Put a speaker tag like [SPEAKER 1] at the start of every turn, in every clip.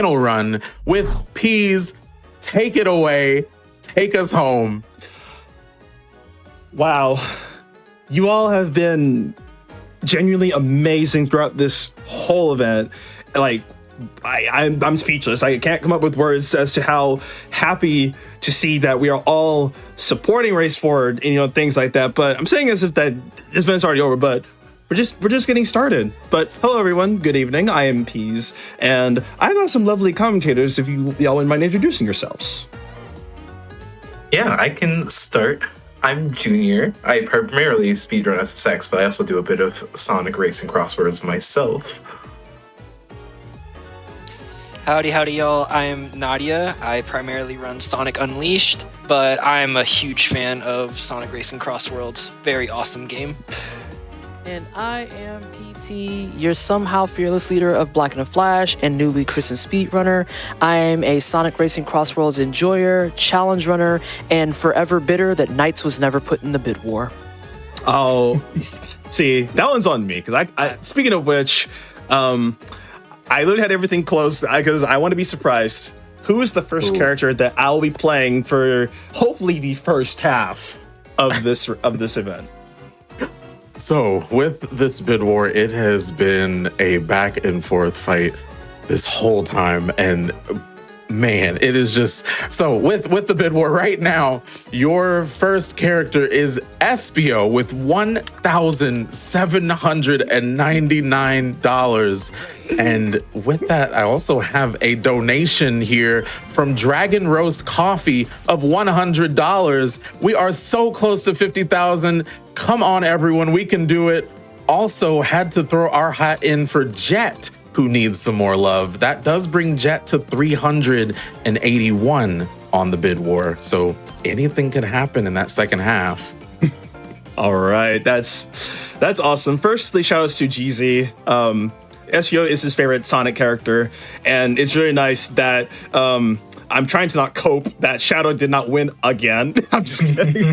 [SPEAKER 1] final run with Peas. Take it away. Take us home.
[SPEAKER 2] Wow. You all have been genuinely amazing throughout this whole event. Like, I'm speechless. I can't come up with words as to how happy to see that we are all supporting Race Forward and things like that. But I'm saying as if that this event's already over, but we're just getting started. But hello everyone, good evening. I am Peas, and I've got some lovely commentators if y'all wouldn't mind introducing yourselves.
[SPEAKER 3] Yeah, I can start. I'm Junior. I primarily speedrun SSX, but I also do a bit of Sonic Racing CrossWorlds myself.
[SPEAKER 4] Howdy, y'all. I'm Nadia. I primarily run Sonic Unleashed, but I'm a huge fan of Sonic Racing CrossWorlds. Very awesome game.
[SPEAKER 5] And I am PT, your somehow fearless leader of Black and the Flash and newly christened speedrunner. I am a Sonic Racing CrossWorlds enjoyer, challenge runner, and forever bitter that Knights was never put in the bid war.
[SPEAKER 2] Oh, see, that one's on me, because I speaking of which, I literally had everything closed because I want to be surprised. Who is the first character that I'll be playing for hopefully the first half of this event?
[SPEAKER 1] So with this bid war, it has been a back and forth fight this whole time, and man, it is just so with the bid war right now. Your first character is Espio with $1,799, and with that, I also have a donation here from Dragon Roast Coffee of $100. We are so close to 50,000. Come on, everyone, we can do it. Also, had to throw our hat in for Jet, who needs some more love. That does bring Jet to 381 on the bid war. So anything could happen in that second half.
[SPEAKER 2] All right, that's awesome. Firstly, shout outs to GZ. SEO is his favorite Sonic character, and it's really nice that I'm trying to not cope that Shadow did not win again. I'm just kidding.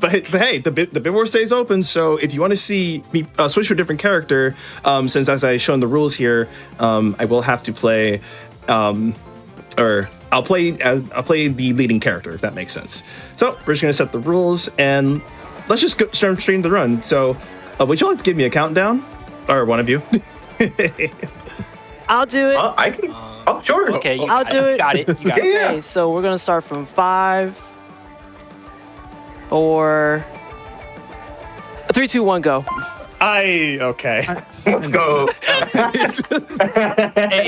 [SPEAKER 2] But hey, the bid war stays open, so if you want to see me switch to a different character, since as I shown the rules here, I will have to play, or I'll play the leading character, if that makes sense. So we're just gonna set the rules and let's just go straight into the run. So would you like to give me a countdown, or one of you?
[SPEAKER 5] I'll do it.
[SPEAKER 3] I can. Oh, sure.
[SPEAKER 4] Okay,
[SPEAKER 5] I'll do it.
[SPEAKER 4] You got it.
[SPEAKER 3] Yeah.
[SPEAKER 5] Okay, so we're gonna start from 5, 4, 3, 2, 1, go.
[SPEAKER 2] Okay.
[SPEAKER 3] Let's go.
[SPEAKER 4] Hey,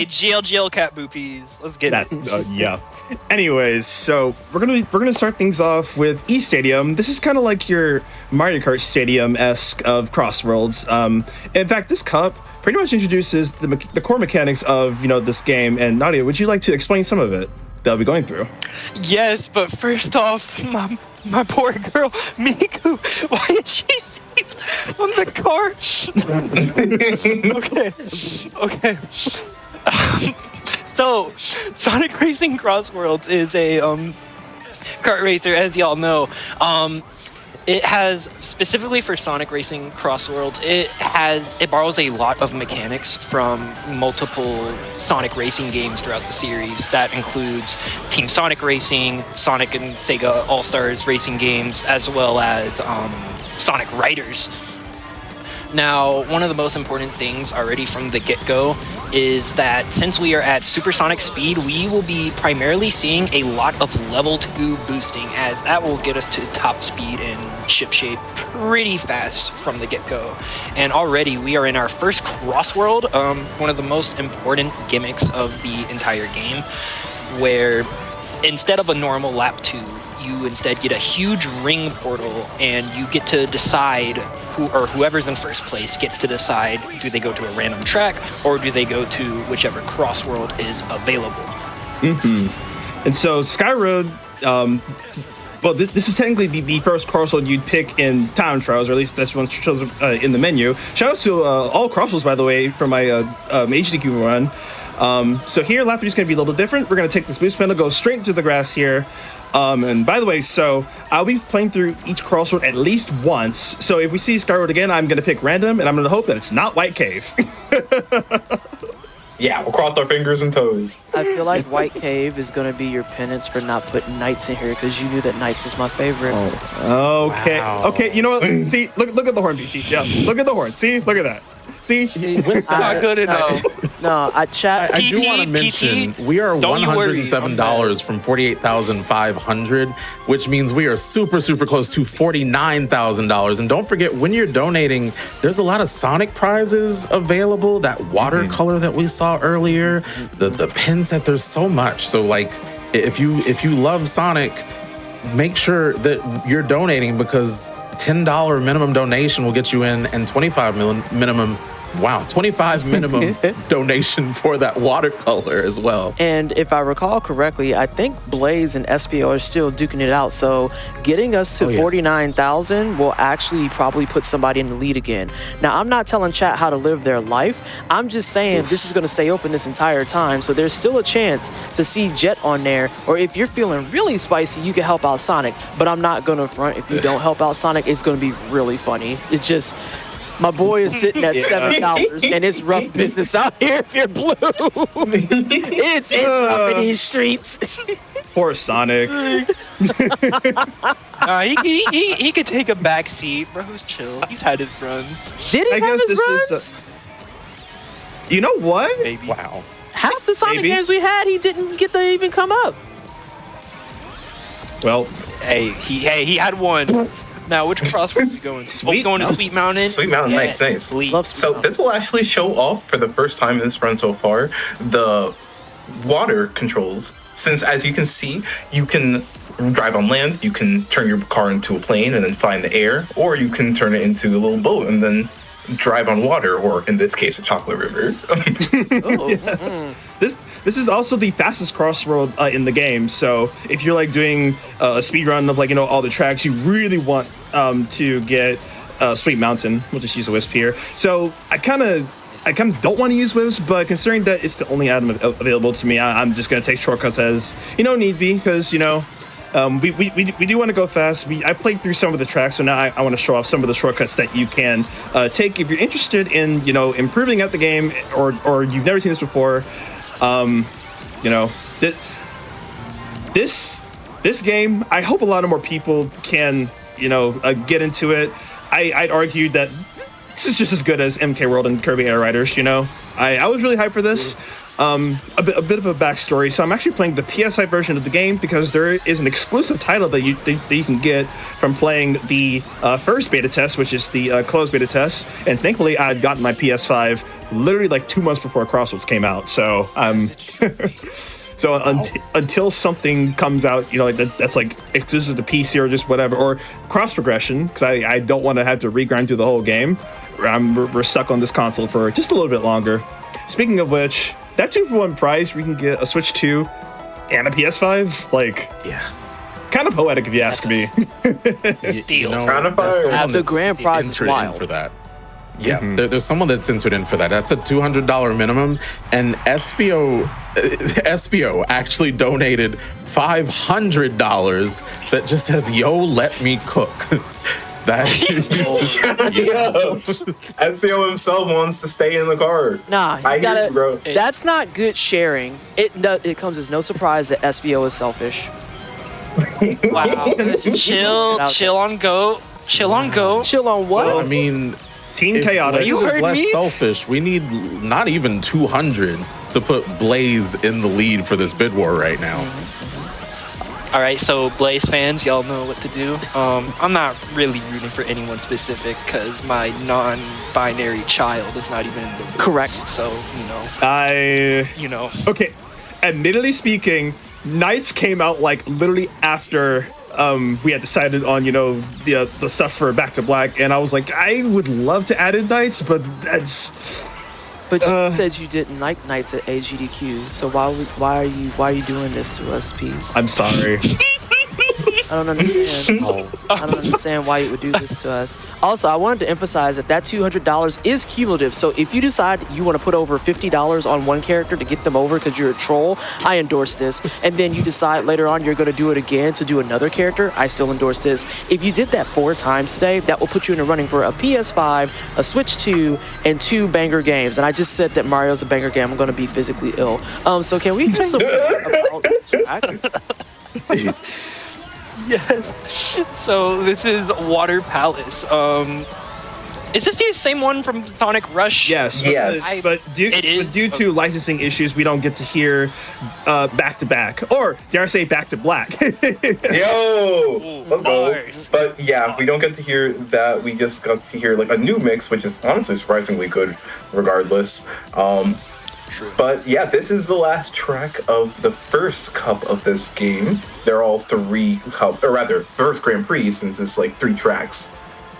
[SPEAKER 4] GL cat boopies. Let's get
[SPEAKER 2] That,
[SPEAKER 4] it.
[SPEAKER 2] yeah. Anyways, so we're gonna start things off with E Stadium. This is kind of like your Mario Kart Stadium-esque of CrossWorlds. In fact, this cup pretty much introduces the core mechanics of this game. And Nadia, would you like to explain some of it that I'll be going through?
[SPEAKER 4] Yes, but first off, my poor girl, Miku, why is she on the car? Okay. So, Sonic Racing CrossWorlds is a kart racer, as y'all know. It has, specifically for Sonic Racing CrossWorlds, it borrows a lot of mechanics from multiple Sonic racing games throughout the series. That includes Team Sonic Racing, Sonic and Sega All-Stars racing games, as well as Sonic Riders. Now, one of the most important things already from the get-go is that since we are at supersonic speed, we will be primarily seeing a lot of level 2 boosting, as that will get us to top speed and ship shape pretty fast from the get-go. And already we are in our first CrossWorld, one of the most important gimmicks of the entire game, where instead of a normal lap 2, you instead get a huge ring portal, and you get to decide whoever's in first place gets to decide, do they go to a random track or do they go to whichever CrossWorld is available.
[SPEAKER 2] And so Skyroad, well, this is technically the first CrossWorld you'd pick in Time Trials, or at least that's one shows in the menu. Shout out to all CrossWorlds, by the way, for my HDQ run. So here, lap 3 is going to be a little different. We're going to take this boost pedal, go straight into the grass here. And by the way, so I'll be playing through each CrossWorld at least once. So if we see Skyroad again, I'm going to pick random, and I'm going to hope that it's not White Cave.
[SPEAKER 3] Yeah, we'll cross our fingers and toes.
[SPEAKER 5] I feel like White Cave is gonna be your penance for not putting Knights in here because you knew that Knights was my favorite.
[SPEAKER 2] Okay.
[SPEAKER 1] Wow.
[SPEAKER 2] Okay. You know what? See, look at the horn, BT. Yeah. Look at the horn. See, look at that. See.
[SPEAKER 4] Not good enough.
[SPEAKER 5] No, I chat.
[SPEAKER 1] I do
[SPEAKER 4] PT,
[SPEAKER 1] want to mention
[SPEAKER 4] PT,
[SPEAKER 1] we are
[SPEAKER 4] don't you worry,
[SPEAKER 1] $107 from 48,500, which means we are super close to $49,000. And don't forget, when you're donating, there's a lot of Sonic prizes available. That watercolor that we saw earlier, the pin set. There's so much. So like, if you love Sonic, make sure that you're donating because $10 minimum donation will get you in, and 25 minimum donation for that watercolor as well.
[SPEAKER 5] And if I recall correctly, I think Blaze and SPO are still duking it out. So getting us to 49,000 will actually probably put somebody in the lead again. Now, I'm not telling chat how to live their life. I'm just saying this is going to stay open this entire time. So there's still a chance to see Jet on there. Or if you're feeling really spicy, you can help out Sonic. But I'm not going to front. If you don't help out Sonic, it's going to be really funny. It's just... My boy is sitting at $7, and it's rough business out here if you're blue. It's rough in these streets.
[SPEAKER 2] Poor Sonic.
[SPEAKER 4] He could take a back seat. Bro's chill. He's had his runs.
[SPEAKER 5] Did he
[SPEAKER 2] I
[SPEAKER 5] have
[SPEAKER 2] guess
[SPEAKER 5] his
[SPEAKER 2] this
[SPEAKER 5] runs?
[SPEAKER 2] is. You know what?
[SPEAKER 4] Maybe.
[SPEAKER 1] Wow.
[SPEAKER 5] Half the Sonic
[SPEAKER 2] Maybe.
[SPEAKER 5] games we had, he didn't get to even come up.
[SPEAKER 2] Well,
[SPEAKER 4] Hey, he had one. Now, which crossword are we going to?
[SPEAKER 2] Sweet
[SPEAKER 4] Going to
[SPEAKER 2] Mountain.
[SPEAKER 4] Sweet Mountain?
[SPEAKER 3] Sweet Mountain, nice.
[SPEAKER 4] Sweet.
[SPEAKER 5] Love Sweet
[SPEAKER 3] So
[SPEAKER 5] Mountain.
[SPEAKER 3] this will actually show off for the first time in this run so far the water controls. Since as you can see, you can drive on land, you can turn your car into a plane and then fly in the air, or you can turn it into a little boat and then drive on water, or in this case, a chocolate river.
[SPEAKER 2] This is also the fastest crossroad in the game. So if you're like doing a speed run of like all the tracks, you really want to get Sweet Mountain. We'll just use a Wisp here. So I kind of don't want to use Wisp, but considering that it's the only item available to me, I'm just gonna take shortcuts as need be, because we do want to go fast. I played through some of the tracks, so now I want to show off some of the shortcuts that you can take if you're interested in improving at the game, or you've never seen this before. This game, I hope a lot of more people can get into it. I'd argue that this is just as good as MK World and Kirby Air Riders. I was really hyped for this. A bit of a backstory. So I'm actually playing the PS5 version of the game because there is an exclusive title that you can get from playing the first beta test, which is the closed beta test. And thankfully, I had gotten my PS5 literally like 2 months before CrossWorlds came out. So until something comes out, that's like exclusive to PC or just whatever, or cross progression, because I don't want to have to regrind through the whole game. We're stuck on this console for just a little bit longer. Speaking of which, that 2-for-1 price, we can get a Switch 2 and a PS5. Kind of poetic if you ask me.
[SPEAKER 4] Deal.
[SPEAKER 3] Round of
[SPEAKER 1] there's
[SPEAKER 3] fire.
[SPEAKER 1] someone
[SPEAKER 5] The
[SPEAKER 1] that's
[SPEAKER 5] grand prize is
[SPEAKER 1] entered in
[SPEAKER 5] wild.
[SPEAKER 1] for that. Yeah, there's someone that's entered in for that. That's a $200 minimum, and SPO actually donated $500 that just says, "Yo, let me cook." That
[SPEAKER 3] SPO himself wants to stay in the car.
[SPEAKER 5] Nah,
[SPEAKER 3] I
[SPEAKER 5] you
[SPEAKER 3] hear
[SPEAKER 5] gotta,
[SPEAKER 3] you, bro.
[SPEAKER 5] that's not good sharing. It comes as no surprise that SBO is selfish.
[SPEAKER 4] Wow. Chill on go. Chill on go.
[SPEAKER 5] Chill on what?
[SPEAKER 1] I mean,
[SPEAKER 2] Team
[SPEAKER 1] if
[SPEAKER 2] Chaotic.
[SPEAKER 1] Blaze
[SPEAKER 4] You
[SPEAKER 1] is
[SPEAKER 4] heard
[SPEAKER 1] less
[SPEAKER 4] me?
[SPEAKER 1] selfish, we need not even 200 to put Blaze in the lead for this bid war right now.
[SPEAKER 4] All right, so Blaze fans, y'all know what to do. I'm not really rooting for anyone specific because my non-binary child is not even in the race.
[SPEAKER 5] Correct.
[SPEAKER 4] So
[SPEAKER 2] Okay, admittedly speaking, Knights came out like literally after we had decided on the stuff for Back to Black, and I was like, I would love to add in Knights, but that's
[SPEAKER 5] But you said you didn't like Knights at AGDQ, so why are you doing this to us, Peace?
[SPEAKER 2] I'm sorry.
[SPEAKER 5] don't understand. I don't understand why you would do this to us. Also, I wanted to emphasize that $200 is cumulative. So if you decide you want to put over $50 on one character to get them over because you're a troll, I endorse this. And then you decide later on you're going to do it again to do another character, I still endorse this. If you did that 4 times today, that will put you in the running for a PS5, a Switch 2, and 2 banger games. And I just said that Mario's a banger game. I'm going to be physically ill. So can we hear some about this track?
[SPEAKER 4] Yes. So this is Water Palace. Is this the same one from Sonic Rush?
[SPEAKER 2] Yes. But due to licensing issues, we don't get to hear back to back, or dare I say back to black.
[SPEAKER 3] Yo, let's go. But yeah, we don't get to hear that. We just got to hear like a new mix, which is honestly surprisingly good, regardless. But yeah, this is the last track of the first cup of this game. They're all 3 cup, or rather, first Grand Prix, since it's like 3 tracks.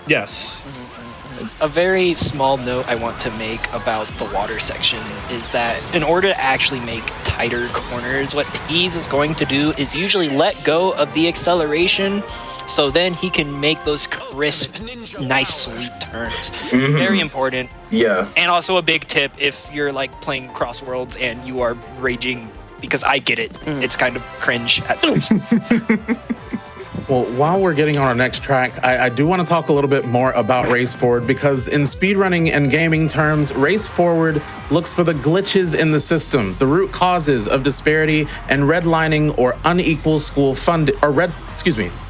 [SPEAKER 2] Yes.
[SPEAKER 4] A very small note I want to make about the water section is that in order to actually make tighter corners, what Peas is going to do is usually let go of the acceleration, so then he can make those crisp, nice, sweet turns. Very important.
[SPEAKER 3] Yeah.
[SPEAKER 4] And also a big tip if you're like playing CrossWorlds and you are raging, because I get it. It's kind of cringe at first.
[SPEAKER 1] Well, while we're getting on our next track, I do want to talk a little bit more about Race Forward, because in speedrunning and gaming terms, Race Forward looks for the glitches in the system, the root causes of disparity and redlining or unequal school funding,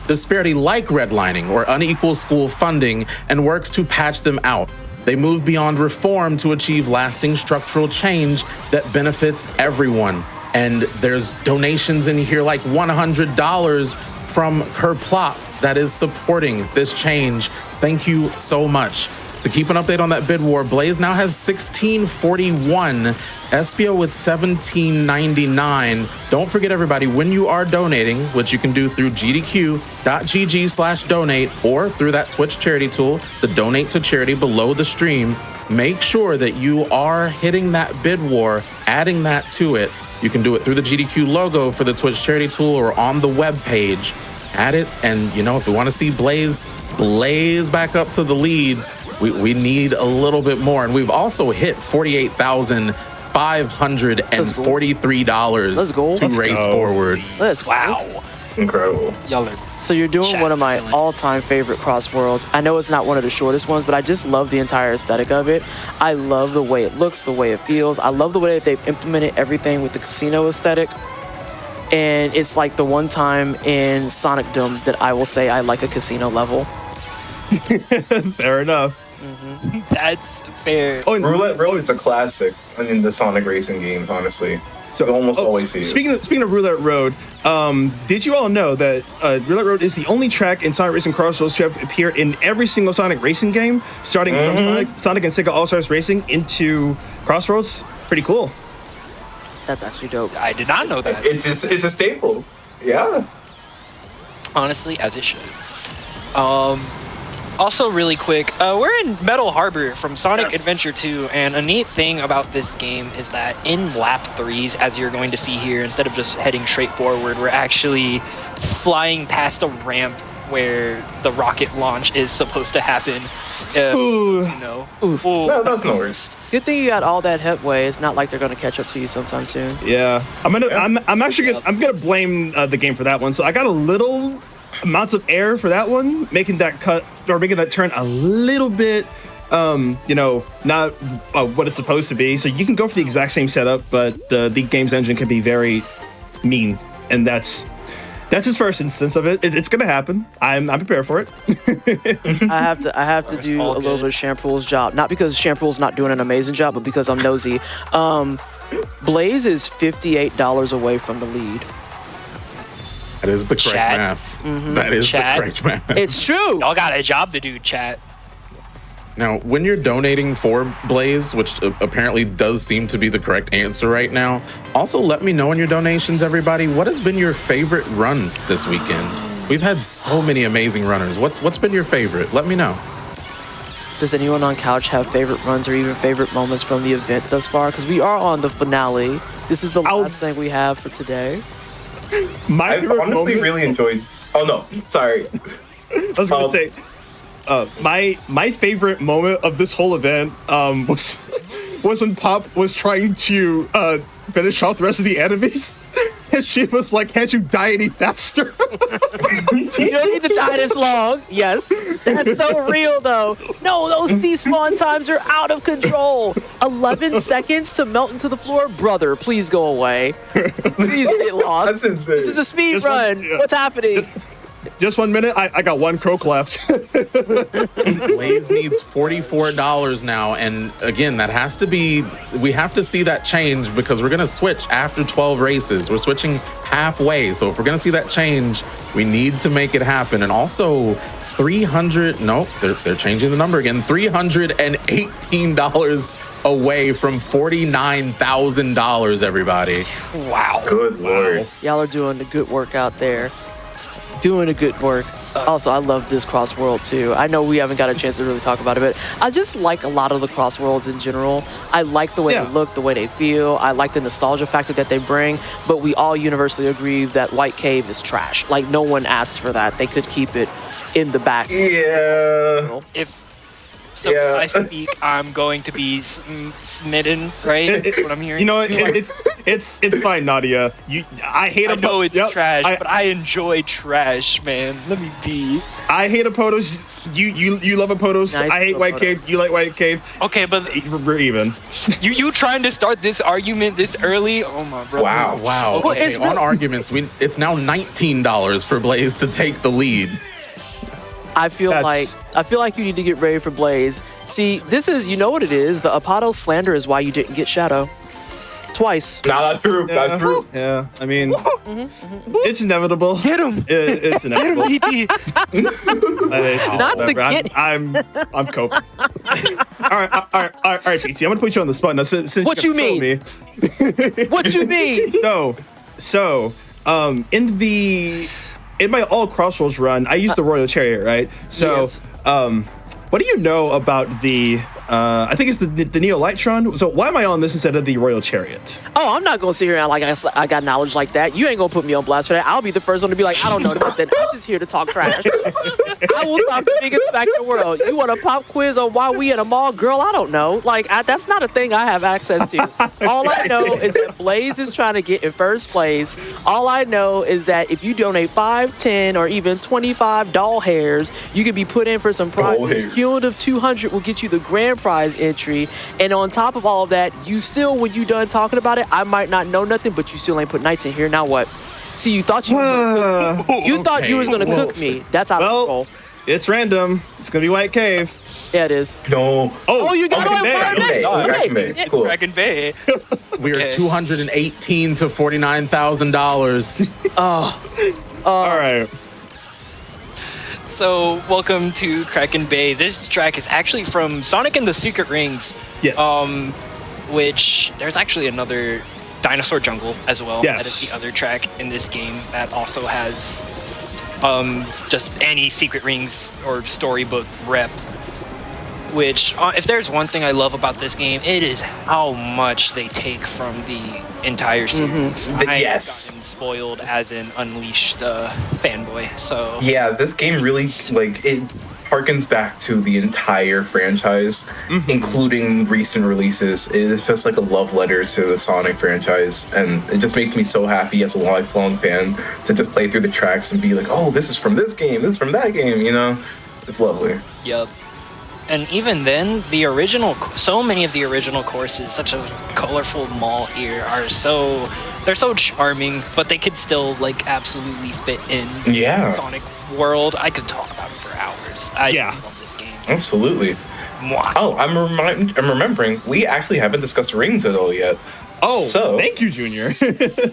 [SPEAKER 1] disparity like redlining or unequal school funding, and works to patch them out. They move beyond reform to achieve lasting structural change that benefits everyone. And there's donations in here like $100 from Kerplop that is supporting this change. Thank you so much. To keep an update on that bid war, Blaze now has 1641, SBO with 1799. Don't forget, everybody, when you are donating, which you can do through gdq.gg/donate or through that Twitch charity tool, the donate to charity below the stream, make sure that you are hitting that bid war, adding that to it. You can do it through the GDQ logo for the Twitch charity tool or on the web page. Add it, and if we want to see Blaze back up to the lead, we need a little bit more. And we've also hit $48,543 to Race Forward.
[SPEAKER 5] Let's go.
[SPEAKER 4] Wow.
[SPEAKER 3] Incredible.
[SPEAKER 4] Y'all are...
[SPEAKER 5] So you're doing one of my all-time favorite CrossWorlds. I know it's not one of the shortest ones, but I just love the entire aesthetic of it. I love the way it looks, the way it feels. I love the way that they've implemented everything with the casino aesthetic. And it's like the one time in Sonicdom that I will say I like a casino level.
[SPEAKER 2] Fair enough.
[SPEAKER 4] That's fair.
[SPEAKER 3] Oh, and Roulette Road is a classic in the Sonic racing games, honestly. So you almost always see it.
[SPEAKER 2] Speaking of Roulette Road, did you all know that Roulette Road is the only track in Sonic Racing Crossroads to have appeared in every single Sonic racing game, starting from Sonic and Sega All-Stars Racing into Crossroads? Pretty cool.
[SPEAKER 5] That's actually dope.
[SPEAKER 4] I did not know that.
[SPEAKER 3] It's a staple. Yeah.
[SPEAKER 4] Honestly, as it should. Also, really quick, we're in Metal Harbor from Sonic Adventure 2, and a neat thing about this game is that in lap 3s, as you're going to see here, instead of just heading straight forward, we're actually flying past a ramp where the rocket launch is supposed to happen.
[SPEAKER 3] No, that's no worst.
[SPEAKER 5] Good thing you got all that headway. It's not like they're gonna catch up to you sometime soon.
[SPEAKER 2] Yeah, I'm actually gonna blame the game for that one. So I got a little amounts of air for that one, making that turn a little bit, not what it's supposed to be. So you can go for the exact same setup, but the game's engine can be very mean, and that's his first instance of it. It's gonna happen. I'm prepared for it.
[SPEAKER 5] I have to do a little bit of champrul's job, not because champrul's not doing an amazing job, but because I'm nosy. Blaze is $58 away from the lead.
[SPEAKER 1] That is the correct math. That is the correct math.
[SPEAKER 5] It's true.
[SPEAKER 4] Y'all got a job to do, chat.
[SPEAKER 1] Now, when you're donating for Blaze, which apparently does seem to be the correct answer right now, also let me know in your donations, everybody, what has been your favorite run this weekend? We've had so many amazing runners. What's been your favorite? Let me know.
[SPEAKER 5] Does anyone on couch have favorite runs or even favorite moments from the event thus far? Because we are on the finale. This is the last thing we have for today.
[SPEAKER 2] My
[SPEAKER 3] I
[SPEAKER 2] favorite
[SPEAKER 3] honestly
[SPEAKER 2] moment-
[SPEAKER 3] really enjoyed. Oh no, sorry.
[SPEAKER 2] I was gonna say, my favorite moment of this whole event was when Pop was trying to finish off the rest of the enemies, and she was like, "Can't you die any faster?"
[SPEAKER 5] You don't need to die this long. Yes. That's so real, though. No, those despawn times are out of control. 11 seconds to melt into the floor? Brother, please go away. Please get lost.
[SPEAKER 3] That's insane.
[SPEAKER 5] This is a speed
[SPEAKER 2] Just one-
[SPEAKER 5] run.
[SPEAKER 2] yeah.
[SPEAKER 5] What's happening?
[SPEAKER 2] Just 1 minute. I got one croak left.
[SPEAKER 1] Blaze needs $44 now, and again, that has to be. We have to see that change because we're gonna switch after 12 races. We're switching halfway, so if we're gonna see that change, we need to make it happen. And also, 300. No, they're changing the number again. $318 away from $49,000. Everybody.
[SPEAKER 5] Wow.
[SPEAKER 3] Good lord.
[SPEAKER 5] Y'all are doing the good work out there. Doing a good work. Also, I love this CrossWorld too. I know we haven't got a chance to really talk about it, but I just like a lot of the CrossWorlds in general. I like the way they look, the way they feel. I like the nostalgia factor that they bring, but we all universally agree that White Cave is trash. Like, no one asked for that. They could keep it in the back.
[SPEAKER 3] Yeah.
[SPEAKER 4] If
[SPEAKER 3] Yeah.
[SPEAKER 4] I speak, I'm going to be smitten, right? That's what I'm hearing.
[SPEAKER 2] You know, it's fine, Nadia. I hate
[SPEAKER 4] I know it's
[SPEAKER 2] yep,
[SPEAKER 4] trash,
[SPEAKER 2] I-
[SPEAKER 4] but I enjoy trash, man. Let me be.
[SPEAKER 2] I hate Apotos. You love Apotos.
[SPEAKER 5] Nice
[SPEAKER 2] I hate White
[SPEAKER 5] Apotos.
[SPEAKER 2] Cave. You like White Cave.
[SPEAKER 4] Okay, but
[SPEAKER 2] We're even.
[SPEAKER 4] you trying to start this argument this early? Oh my brother.
[SPEAKER 3] Wow.
[SPEAKER 1] Wow.
[SPEAKER 5] Well,
[SPEAKER 1] Okay,
[SPEAKER 5] it's
[SPEAKER 1] on
[SPEAKER 5] real-
[SPEAKER 1] arguments, it's now $19 for Blaze to take the lead.
[SPEAKER 5] I feel
[SPEAKER 2] That's-
[SPEAKER 5] like you need to get ready for Blaze. See, this is, you know what it is. The Apato slander is why you didn't get Shadow. Twice.
[SPEAKER 3] Nah, that's true. That's true.
[SPEAKER 2] Yeah, I mean, it's inevitable.
[SPEAKER 4] Get him.
[SPEAKER 2] It's
[SPEAKER 4] Get him,
[SPEAKER 2] inevitable.
[SPEAKER 4] ET.
[SPEAKER 5] Not the
[SPEAKER 2] Whatever,
[SPEAKER 5] get-
[SPEAKER 2] I'm coping. all right, PT. I'm gonna put you on the spot now. Since
[SPEAKER 5] What you
[SPEAKER 2] told
[SPEAKER 5] mean? What you mean?
[SPEAKER 2] In my all CrossWorlds run, I used the Royal Chariot, right? So,
[SPEAKER 5] Yes.
[SPEAKER 2] what do you know about the? I think it's the Neolytron. So why am I on this instead of the Royal Chariot?
[SPEAKER 5] Oh, I'm not gonna sit here and like I got knowledge like that. You ain't gonna put me on blast for that. I'll be the first one to be like, I don't know nothing. I'm just here to talk trash. I will talk the biggest fact in the world. You want a pop quiz on why we in a mall? Girl, I don't know. Like, that's not a thing I have access to. All I know is that Blaze is trying to get in first place. All I know is that if you donate 5, 10, or even 25 doll hairs, you can be put in for some prizes.
[SPEAKER 3] hair.
[SPEAKER 5] Cumulative 200 will get you the grand prize entry. And on top of all of that, you still, when you done talking about it, I might not know nothing, but you still ain't put knights in here. Now what? See, you thought you was gonna cook me. You thought you was gonna cook me. That's how I
[SPEAKER 2] Well,
[SPEAKER 5] roll.
[SPEAKER 2] it's random. It's gonna be White Cave.
[SPEAKER 5] Yeah, it is.
[SPEAKER 3] No.
[SPEAKER 5] Oh, you got
[SPEAKER 3] Kraken
[SPEAKER 5] it.
[SPEAKER 3] Bay,
[SPEAKER 5] Kraken
[SPEAKER 3] Kraken Bay,
[SPEAKER 5] Bay.
[SPEAKER 3] Kraken Bay.
[SPEAKER 5] Yeah.
[SPEAKER 3] Cool.
[SPEAKER 4] Dragon Bay.
[SPEAKER 1] We are
[SPEAKER 4] Okay.
[SPEAKER 1] $218 to $49,000.
[SPEAKER 2] All right.
[SPEAKER 4] So, welcome to Kraken Bay. This track is actually from Sonic and the Secret Rings.
[SPEAKER 2] Yes.
[SPEAKER 4] Which there's actually another Dinosaur Jungle as well.
[SPEAKER 2] Yes.
[SPEAKER 4] That is the other track in this game that also has just any Secret Rings or storybook rep. Which, if there's one thing I love about this game, it is how much they take from the entire series. I
[SPEAKER 3] Yes.
[SPEAKER 4] have gotten spoiled as an Unleashed fanboy. So
[SPEAKER 3] Yeah, this game really it harkens back to the entire franchise, including recent releases. It is just like a love letter to the Sonic franchise, and it just makes me so happy as a lifelong fan to just play through the tracks and be like, oh, this is from this game, this is from that game, you know? It's lovely.
[SPEAKER 4] Yep. And even then, so many of the original courses, such as Colorful Mall here, they're so charming, but they could still like absolutely fit in
[SPEAKER 3] Yeah.
[SPEAKER 4] Sonic World. I could talk about it for hours. I love this game.
[SPEAKER 3] Absolutely.
[SPEAKER 4] Mwah.
[SPEAKER 3] Oh, I'm remembering, we actually haven't discussed rings at all yet.
[SPEAKER 2] Oh,
[SPEAKER 3] So-
[SPEAKER 2] thank you, Junior.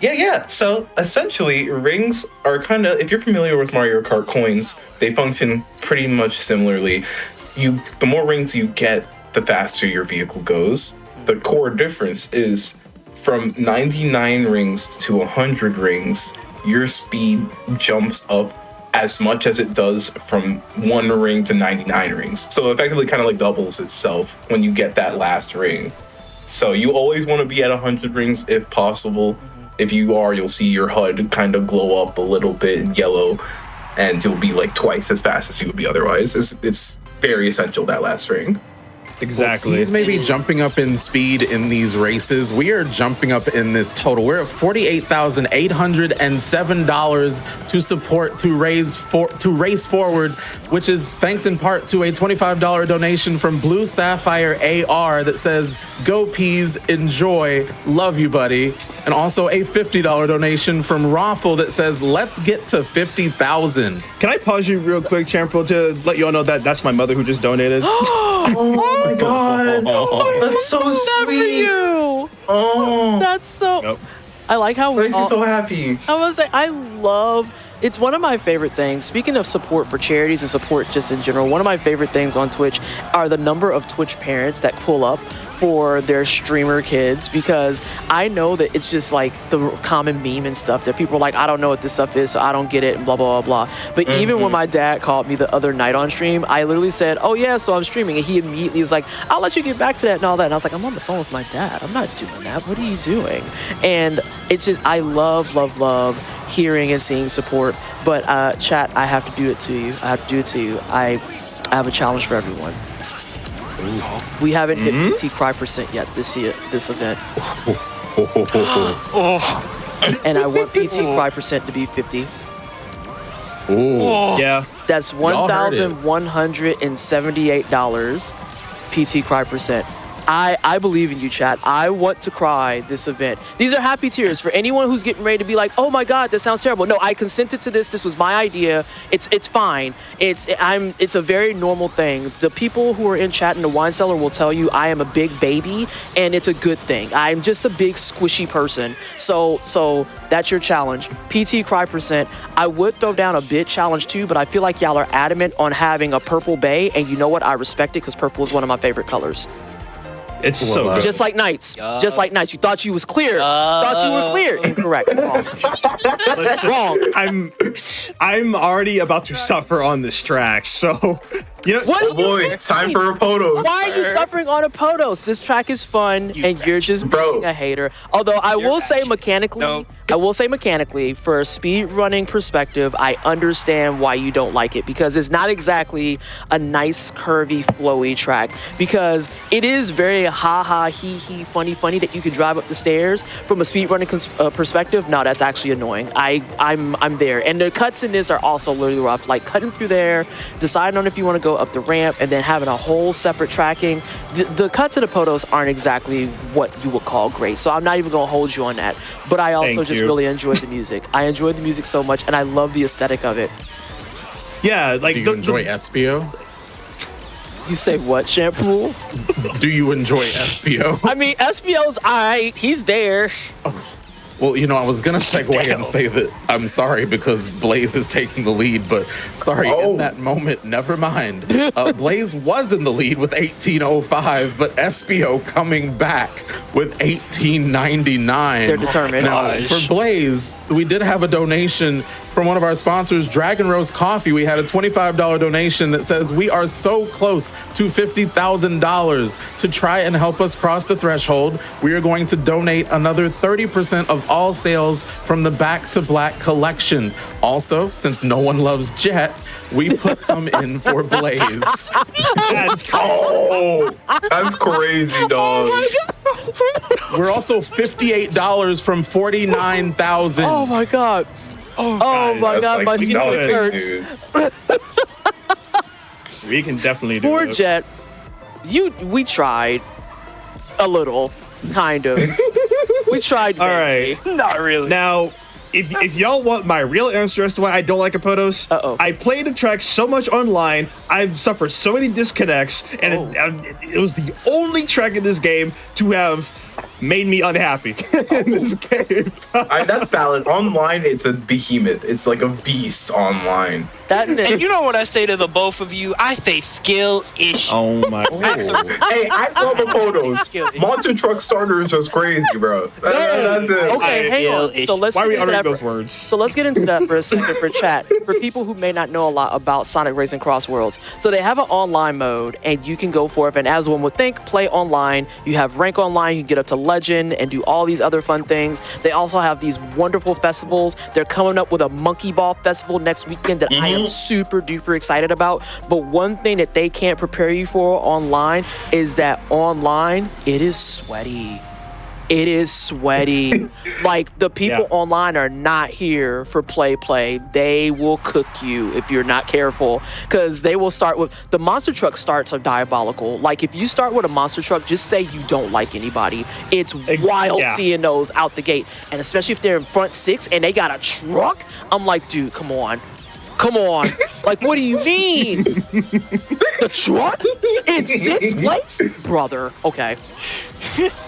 [SPEAKER 3] Yeah. So essentially, rings are kind of, if you're familiar with Mario Kart coins, they function pretty much similarly. The more rings you get, the faster your vehicle goes. The core difference is from 99 rings to 100 rings, your speed jumps up as much as it does from 1 ring to 99 rings. So effectively kind of like doubles itself when you get that last ring. So you always want to be at 100 rings if possible. If you are, you'll see your HUD kind of glow up a little bit in yellow, and you'll be like twice as fast as you would be otherwise. It's very essential, that last ring.
[SPEAKER 2] Exactly.
[SPEAKER 1] He's maybe jumping up in speed in these races. We are jumping up in this total. We're at $48,807 to support to race forward, which is thanks in part to a $25 donation from Blue Sapphire AR that says, "Go Peas, enjoy, love you, buddy," and also a $50 donation from Raffle that says, "Let's get to 50,000."
[SPEAKER 2] Can I pause you real quick, Champrul, to let you all know that that's my mother who just donated?
[SPEAKER 3] Oh my god, that's so
[SPEAKER 5] For
[SPEAKER 3] sweet.
[SPEAKER 5] you.
[SPEAKER 3] Oh,
[SPEAKER 5] That's so.
[SPEAKER 2] Nope.
[SPEAKER 5] I like how we
[SPEAKER 3] makes me so happy.
[SPEAKER 5] I was say I love. It's one of my favorite things. Speaking of support for charities and support just in general, one of my favorite things on Twitch are the number of Twitch parents that pull up for their streamer kids, because I know that it's just like the common meme and stuff that people are like, I don't know what this stuff is, so I don't get it, and blah, blah, blah, blah. But even when my dad called me the other night on stream, I literally said, oh yeah, so I'm streaming. And he immediately was like, I'll let you get back to that and all that. And I was like, I'm on the phone with my dad. I'm not doing that. What are you doing? And it's just, I love, love, love hearing and seeing support. But chat, I have to do it to you. I have a challenge for everyone. We haven't hit PT Cry % yet this event. And I want PT Cry % to be 50.
[SPEAKER 1] Ooh.
[SPEAKER 2] Yeah.
[SPEAKER 5] That's
[SPEAKER 1] Y'all heard it.
[SPEAKER 5] $1,178 PT Cry %. I believe in you, chat. I want to cry this event. These are happy tears for anyone who's getting ready to be like, oh my God, that sounds terrible. No, I consented to this. This was my idea. It's fine. It's a very normal thing. The people who are in chat in the wine cellar will tell you I am a big baby, and it's a good thing. I'm just a big squishy person. So that's your challenge. PT Cry %. I would throw down a bid challenge too, but I feel like y'all are adamant on having a purple bay, and you know what? I respect it because purple is one of my favorite colors.
[SPEAKER 2] It's so good.
[SPEAKER 5] Just like Knights. Just like Knights. You thought you was clear. Thought you were clear. Incorrect. Wrong. Wrong.
[SPEAKER 2] I'm already about to suffer on this track, so you know.
[SPEAKER 5] What?
[SPEAKER 3] Oh boy, time for a Potos.
[SPEAKER 5] Why are you suffering on a Potos? This track is fun, and you're just being a hater. Although I will say mechanically, for a speed running perspective, I understand why you don't like it, because it's not exactly a nice, curvy, flowy track. Because it is very ha he funny that you can drive up the stairs. From a speed running perspective, no, that's actually annoying. I'm there, and the cuts in this are also literally rough. Like cutting through there, deciding on if you want to go up the ramp, and then having a whole separate tracking. The cuts of the Potos aren't exactly what you would call great, so I'm not even gonna hold you on that. But I also really enjoy the music. I enjoy the music so much, and I love the aesthetic of it.
[SPEAKER 2] Yeah, like
[SPEAKER 1] Do you enjoy Espio?
[SPEAKER 5] You say what, Champrul?
[SPEAKER 1] Do you enjoy Espio?
[SPEAKER 5] I mean, SPL's alright. He's there.
[SPEAKER 1] Well, you know, I was going to segue and say that I'm sorry because Blaze is taking the lead, but sorry, in that moment, never mind. Blaze was in the lead with 1805, but Espio coming back with 1899.
[SPEAKER 5] They're determined.
[SPEAKER 1] Now, for Blaze, we did have a donation from one of our sponsors, Dragon Roast Coffee. We had a $25 donation that says we are so close to $50,000. To try and help us cross the threshold, we are going to donate another 30% of all sales from the Back to Black collection. Also, since no one loves Jet, we put some in for Blaze.
[SPEAKER 2] That's cool.
[SPEAKER 3] That's crazy, dog.
[SPEAKER 1] We're also $58 from 49,000.
[SPEAKER 5] Oh my God. Oh my God, my stomach hurts.
[SPEAKER 2] We can definitely do
[SPEAKER 5] Poor
[SPEAKER 2] it.
[SPEAKER 5] Jet. We tried a little, kind of. We tried.
[SPEAKER 2] All right.
[SPEAKER 4] Not really.
[SPEAKER 2] Now, if y'all want my real answer as to why I don't like a Potos, I played the track so much online, I've suffered so many disconnects, and it was the only track in this game to have made me unhappy in this game.
[SPEAKER 3] That's valid. Online, it's a behemoth. It's like a beast online.
[SPEAKER 5] That
[SPEAKER 4] And you know what I say to the both of you? I say skill issue.
[SPEAKER 2] Oh my.
[SPEAKER 3] Hey, I love the photos. Monster truck starter is just crazy, bro. That's it.
[SPEAKER 5] Okay, hang on. So let's
[SPEAKER 2] Why are we
[SPEAKER 5] get into
[SPEAKER 2] uttering
[SPEAKER 5] that
[SPEAKER 2] those words?
[SPEAKER 5] So let's get into that for a second for chat. For people who may not know a lot about Sonic Racing CrossWorlds. So they have an online mode and you can go for it. And as one would think, play online. You have rank online, you can get up to legend and do all these other fun things. They also have these wonderful festivals. They're coming up with a Monkey Ball Festival next weekend that I am super duper excited about. But one thing that they can't prepare you for online is that online, it is sweaty. It is sweaty. Like, the people online are not here for play. They will cook you if you're not careful, because they will start with the monster truck starts are diabolical. Like, if you start with a monster truck, just say you don't like anybody. It's wild seeing those out the gate, and especially if they're in front six and they got a truck. I'm like, dude, come on. Like, what do you mean? The truck? In sixth place? Brother. Okay.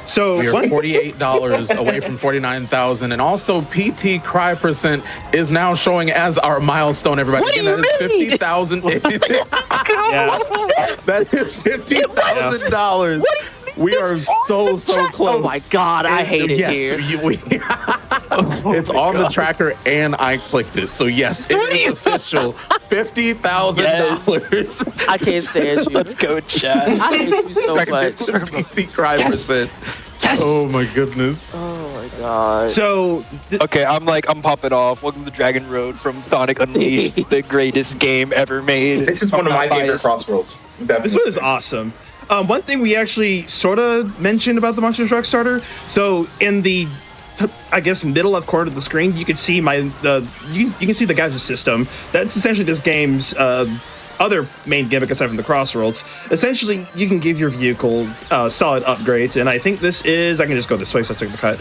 [SPEAKER 2] So
[SPEAKER 1] we are $48 away from 49,000, and also PT Cry percent is now showing as our milestone. Everybody,
[SPEAKER 5] What do
[SPEAKER 1] again,
[SPEAKER 5] you
[SPEAKER 1] that is
[SPEAKER 5] mean?
[SPEAKER 1] 50,000. That is $50,000. We are so close.
[SPEAKER 5] Oh my God, I hate it here.
[SPEAKER 1] It's on the tracker, and I clicked it. So yes, it is official. $50,000.
[SPEAKER 5] I can't stand you.
[SPEAKER 4] Let's go, chat.
[SPEAKER 5] I hate you so much.
[SPEAKER 1] PT Cry percent.
[SPEAKER 4] Yes.
[SPEAKER 1] Oh my goodness.
[SPEAKER 5] Oh my God.
[SPEAKER 2] So
[SPEAKER 4] Okay, I'm popping off. Welcome to Dragon Road from Sonic Unleashed, the greatest game ever made.
[SPEAKER 3] This is one of my favorite CrossWorlds.
[SPEAKER 2] this one is awesome. One thing we actually sort of mentioned about the Monster Truck Starter. So in the, I guess, middle left corner of the screen, you can see you can see the gadget system. That's essentially this game's other main gimmick aside from the CrossWorlds. Essentially, you can give your vehicle solid upgrades, and I think this is. I can just go this way, so I took the cut.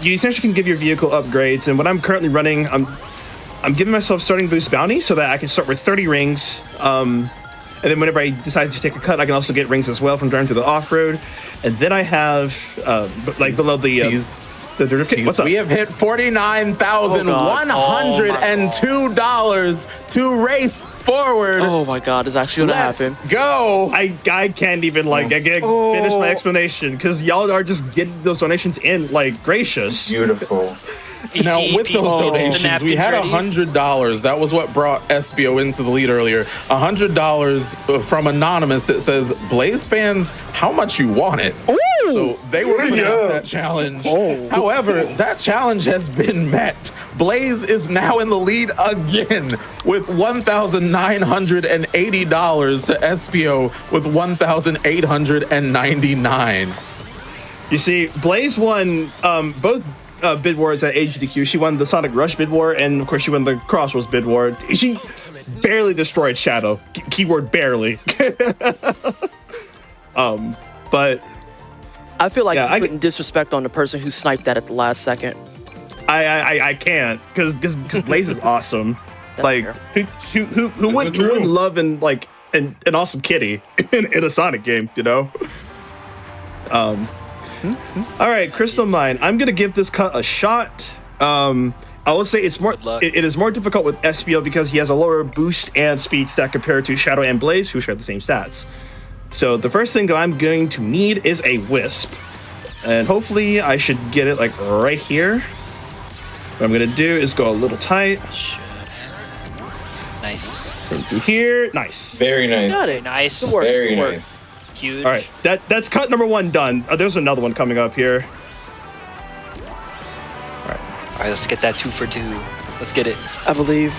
[SPEAKER 2] You essentially can give your vehicle upgrades, and what I'm currently running, I'm giving myself starting boost bounty so that I can start with 30 rings. And then whenever I decide to take a cut, I can also get rings as well from driving through the off-road. And then I have, below the what's up?
[SPEAKER 1] We have hit $49,102 to race forward.
[SPEAKER 5] Oh my God, is actually gonna happen?
[SPEAKER 1] Go.
[SPEAKER 2] I can't even finish my explanation because y'all are just getting those donations in like gracious.
[SPEAKER 3] Beautiful.
[SPEAKER 1] Now, with those donations, we had $100. That was what brought SBO into the lead earlier. $100 from Anonymous that says, Blaze fans, how much you want it?
[SPEAKER 5] Ooh.
[SPEAKER 1] So they were putting out that challenge. However, that challenge has been met. Blaze is now in the lead again with $1,980 to SBO with $1,899.
[SPEAKER 2] You see, Blaze won both bid wars at HDQ. She won the Sonic Rush bid war, and of course she won the CrossWorlds bid war. She barely destroyed Shadow. Keyword barely. But
[SPEAKER 5] I feel like you're putting disrespect on the person who sniped that at the last second.
[SPEAKER 2] I can't because Blaze is awesome. Like who wouldn't love an awesome kitty in a Sonic game, you know? All right, Crystal Mine. I'm gonna give this cut a shot. I will say it's more. It is more difficult with SBO because he has a lower boost and speed stat compared to Shadow and Blaze, who share the same stats. So the first thing that I'm going to need is a Wisp, and hopefully I should get it like right here. What I'm gonna do is go a little tight.
[SPEAKER 4] Nice.
[SPEAKER 2] From through here. Nice.
[SPEAKER 3] Very nice.
[SPEAKER 5] Got it.
[SPEAKER 4] Nice.
[SPEAKER 5] Good work.
[SPEAKER 3] Very
[SPEAKER 5] Good work.
[SPEAKER 3] nice.
[SPEAKER 4] Huge.
[SPEAKER 2] All right, that's cut number 1 done. There's another one coming up here.
[SPEAKER 4] All right, let's get that 2 for 2. Let's get it.
[SPEAKER 5] I believe.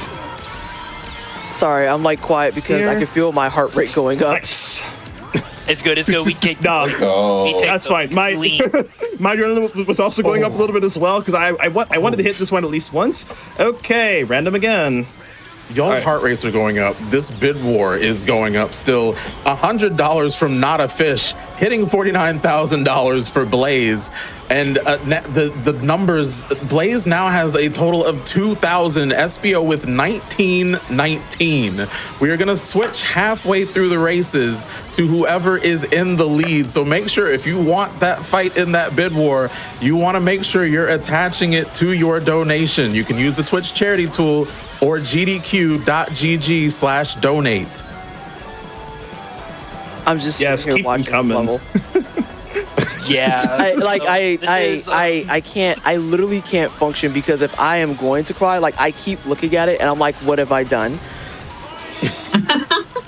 [SPEAKER 5] Sorry, I'm like quiet because I can feel my heart rate going up.
[SPEAKER 2] Nice.
[SPEAKER 4] It's good. We take.
[SPEAKER 2] No,
[SPEAKER 3] Oh,
[SPEAKER 2] that's fine. My adrenaline was also going up a little bit as well because I wanted to hit this one at least once. Okay, random again.
[SPEAKER 1] Y'all's heart rates are going up. This bid war is going up still. $100 from Not a Fish hitting $49,000 for Blaze. And the numbers, Blaze now has a total of 2,000, SBO with 1919. We are gonna switch halfway through the races to whoever is in the lead. So make sure if you want that fight in that bid war, you wanna make sure you're attaching it to your donation. You can use the Twitch charity tool or gdq.gg/donate.
[SPEAKER 5] I'm just sitting here
[SPEAKER 2] keep
[SPEAKER 5] watching
[SPEAKER 2] them
[SPEAKER 5] this
[SPEAKER 2] coming.
[SPEAKER 5] level.
[SPEAKER 4] Yeah.
[SPEAKER 5] I can't. I literally can't function because if I am going to cry, like I keep looking at it and I'm like, what have I done?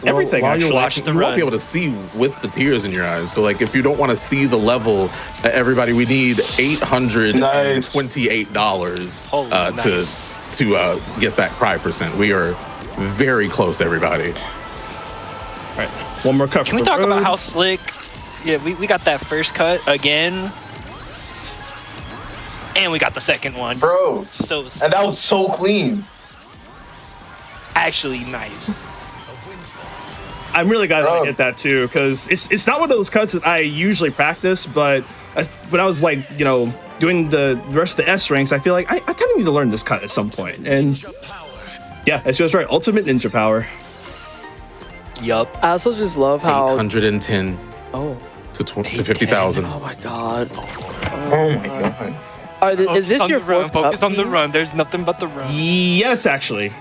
[SPEAKER 2] Everything.
[SPEAKER 1] While you're
[SPEAKER 2] Actually.
[SPEAKER 1] watching, you won't be able to see with the tears in your eyes. So, like, if you don't want to see the level, everybody, we need $828 to get that cry percent. We are very close, everybody.
[SPEAKER 2] All right, one more cut.
[SPEAKER 4] Can we talk about how slick? Yeah, we got that first cut again, and we got the second one.
[SPEAKER 3] Bro,
[SPEAKER 4] So
[SPEAKER 3] and that was so clean.
[SPEAKER 4] actually nice.
[SPEAKER 2] I'm really glad that I hit that too, because it's not one of those cuts that I usually practice, but when I was like, you know, doing the rest of the S ranks, I feel like I kind of need to learn this cut at some point. And yeah, as you was right, ultimate ninja power.
[SPEAKER 4] Yup.
[SPEAKER 5] I also just love how
[SPEAKER 1] 810
[SPEAKER 5] oh
[SPEAKER 1] to 50,000.
[SPEAKER 5] oh my god.
[SPEAKER 3] Oh my god.
[SPEAKER 5] Is this your fourth cup?
[SPEAKER 4] Focus on the
[SPEAKER 5] Peas?
[SPEAKER 4] run. There's nothing but the run.
[SPEAKER 2] Yes, actually.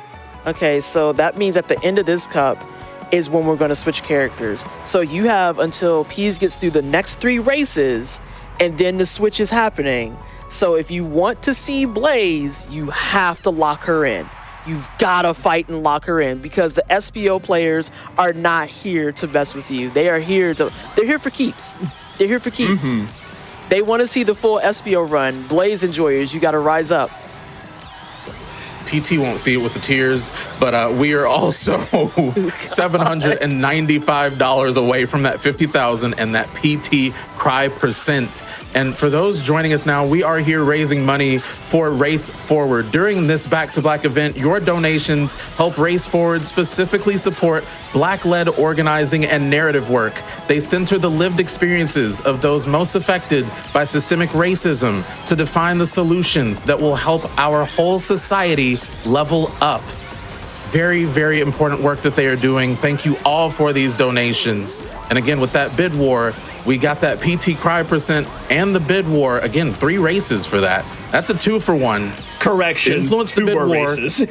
[SPEAKER 5] Okay, so that means at the end of this cup is when we're going to switch characters. So you have until Peas gets through the next 3 races, and then the switch is happening. So if you want to see Blaze, you have to lock her in. You've got to fight and lock her in because the SBO players are not here to mess with you. They're here for keeps. They're here for keeps.
[SPEAKER 2] Mm-hmm.
[SPEAKER 5] They want to see the full SBO run. Blaze enjoyers, you got to rise up.
[SPEAKER 1] PT won't see it with the tears, but we are also $795 away from that 50,000 and that PT cry percent. And for those joining us now, we are here raising money for Race Forward. During this Back to Black event, your donations help Race Forward specifically support Black-led organizing and narrative work. They center the lived experiences of those most affected by systemic racism to define the solutions that will help our whole society level up. Very, very important work that they are doing. Thank you all for these donations. And again, with that bid war, we got that PT cry percent and the bid war. Again, 3 races for that. That's a 2-for-1.
[SPEAKER 2] Correction.
[SPEAKER 1] Influence the
[SPEAKER 2] 2
[SPEAKER 1] bid
[SPEAKER 2] more
[SPEAKER 1] war.
[SPEAKER 2] races.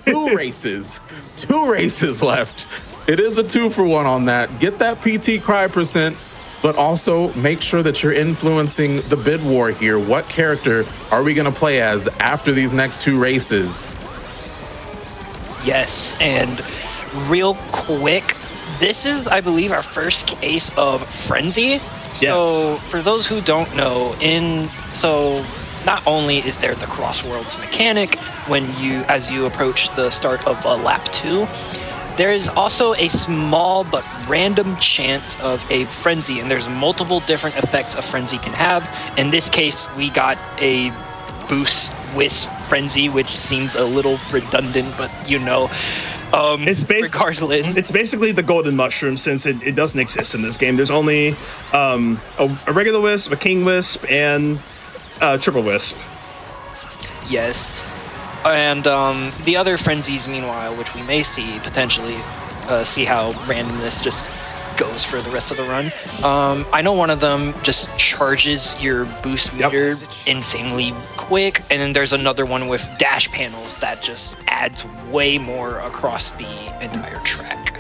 [SPEAKER 1] 2 races. 2 races left. It is a 2-for-1 on that. Get that PT cry percent, but also make sure that you're influencing the bid war here. What character are we going to play as after these next 2 races?
[SPEAKER 4] Yes, and real quick, this is, I believe, our first case of Frenzy. So, for those who don't know, not only is there the CrossWorlds mechanic as you approach the start of lap 2, there is also a small but random chance of a Frenzy, and there's multiple different effects a Frenzy can have. In this case, we got a boost wisp Frenzy, which seems a little redundant, but regardless.
[SPEAKER 2] It's basically the golden mushroom, since it doesn't exist in this game. There's only a regular wisp, a king wisp, and triple wisp.
[SPEAKER 4] Yes. And the other Frenzies, meanwhile, which we may see potentially, see how randomness just goes for the rest of the run. I know one of them just charges your boost meter insanely quick, and then there's another one with dash panels that just adds way more across the entire track.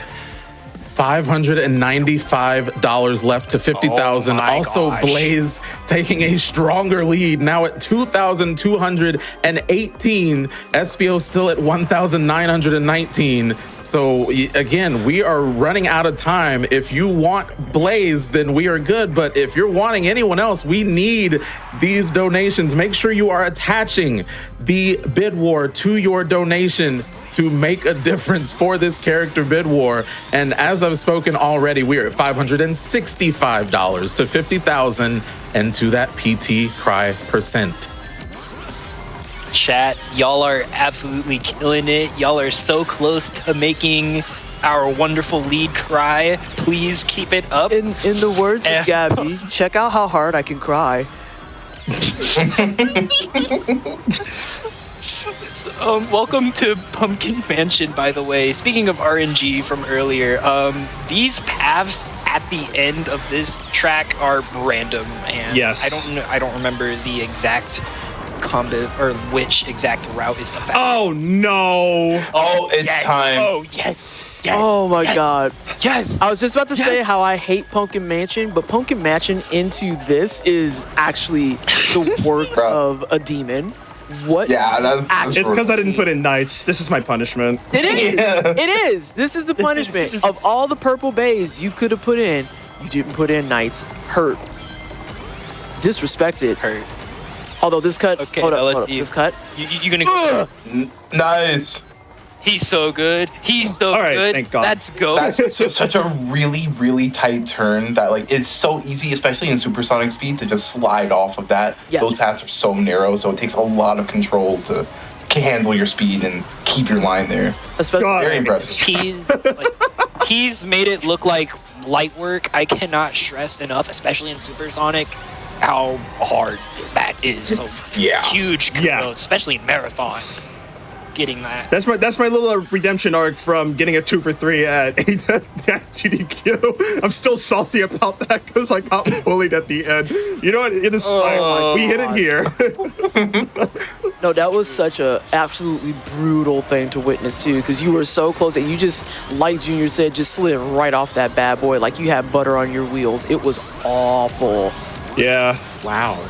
[SPEAKER 1] $595 left to 50,000. Also,
[SPEAKER 4] gosh.
[SPEAKER 1] Blaze taking a stronger lead now at 2,218. SBO still at 1,919. So again, we are running out of time. If you want Blaze, then we are good. But if you're wanting anyone else, we need these donations. Make sure you are attaching the bid war to your donation to make a difference for this character bid war. And as I've spoken already, we are at $565 to 50,000 and to that PT cry percent.
[SPEAKER 4] Chat, y'all are absolutely killing it. Y'all are so close to making our wonderful lead cry. Please keep it up.
[SPEAKER 5] In the words of Gabby, check out how hard I can cry.
[SPEAKER 4] Welcome to Pumpkin Mansion, by the way. Speaking of RNG from earlier, these paths at the end of this track are random, and
[SPEAKER 2] Yes.
[SPEAKER 4] I don't remember the exact combo or which exact route is the fastest.
[SPEAKER 2] Oh no!
[SPEAKER 3] Oh, it's
[SPEAKER 4] Yes.
[SPEAKER 3] time.
[SPEAKER 4] Oh yes. Yes.
[SPEAKER 5] Oh my
[SPEAKER 4] Yes.
[SPEAKER 5] god.
[SPEAKER 4] Yes.
[SPEAKER 5] I was just about to say how I hate Pumpkin Mansion, but Pumpkin Mansion into this is actually the work
[SPEAKER 3] Bro.
[SPEAKER 5] of a demon. What?
[SPEAKER 3] Yeah, that's
[SPEAKER 2] It's because I didn't put in knights. This is my punishment.
[SPEAKER 5] It is.
[SPEAKER 3] Yeah.
[SPEAKER 5] It is. This is the punishment. Of all the purple bays you could have put in, you didn't put in knights. Hurt. Disrespected.
[SPEAKER 4] Hurt.
[SPEAKER 5] Although this cut.
[SPEAKER 4] Okay,
[SPEAKER 5] hold
[SPEAKER 4] now
[SPEAKER 5] up,
[SPEAKER 4] let's
[SPEAKER 5] hold up.
[SPEAKER 4] see.
[SPEAKER 5] This cut.
[SPEAKER 4] You gonna go?
[SPEAKER 3] Nice.
[SPEAKER 4] He's so good. He's so
[SPEAKER 2] All right,
[SPEAKER 4] good.
[SPEAKER 2] thank God.
[SPEAKER 4] Let's go.
[SPEAKER 3] That's such a really, really tight turn that like it's so easy, especially in supersonic speed, to just slide off of that.
[SPEAKER 5] Yes.
[SPEAKER 3] Those paths are so narrow, so it takes a lot of control to handle your speed and keep your line there.
[SPEAKER 5] Especially.
[SPEAKER 2] God.
[SPEAKER 3] Very impressive.
[SPEAKER 4] He's made it look like light work. I cannot stress enough, especially in supersonic, how hard that is. So
[SPEAKER 3] Yeah.
[SPEAKER 4] huge,
[SPEAKER 2] Yeah.
[SPEAKER 4] kudos, especially in marathon. Getting that.
[SPEAKER 2] That's my little redemption arc from getting a 2 for 3 at GDQ. I'm still salty about that because I got bullied at the end. You know what? It is fine. We hit it here.
[SPEAKER 5] No, that was such a absolutely brutal thing to witness too, because you were so close and you just, like Junior said, just slid right off that bad boy like you had butter on your wheels. It was awful.
[SPEAKER 2] Yeah.
[SPEAKER 1] Wow.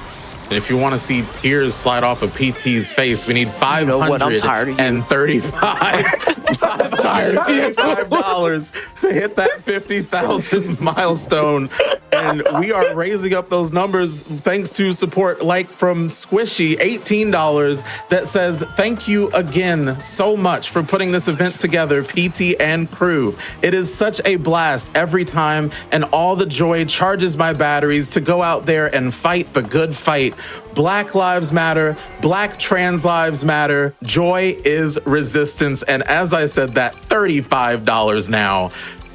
[SPEAKER 1] And if you want to see tears slide off of PT's face, we need
[SPEAKER 5] know what? I'm tired of you.
[SPEAKER 1] $535. I'm tired of you. $5 to hit that 50,000 milestone. And we are raising up those numbers thanks to support like from Squishy, $18, that says, thank you again so much for putting this event together, PT and crew. It is such a blast every time, and all the joy charges my batteries to go out there and fight the good fight. Black lives matter. Black trans lives matter. Joy is resistance. And as I said, that $35 now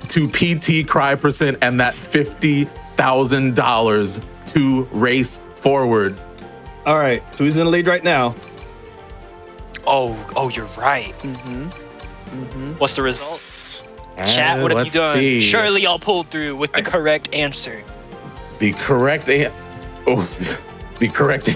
[SPEAKER 1] to PT Cry Percent and that $50,000 to race forward.
[SPEAKER 2] All right. Who's in the lead right now?
[SPEAKER 4] Oh, you're right. What's the result? Chat, what have you
[SPEAKER 1] Let's
[SPEAKER 4] done?
[SPEAKER 1] see.
[SPEAKER 4] Surely y'all pulled through with the correct answer.
[SPEAKER 1] The correct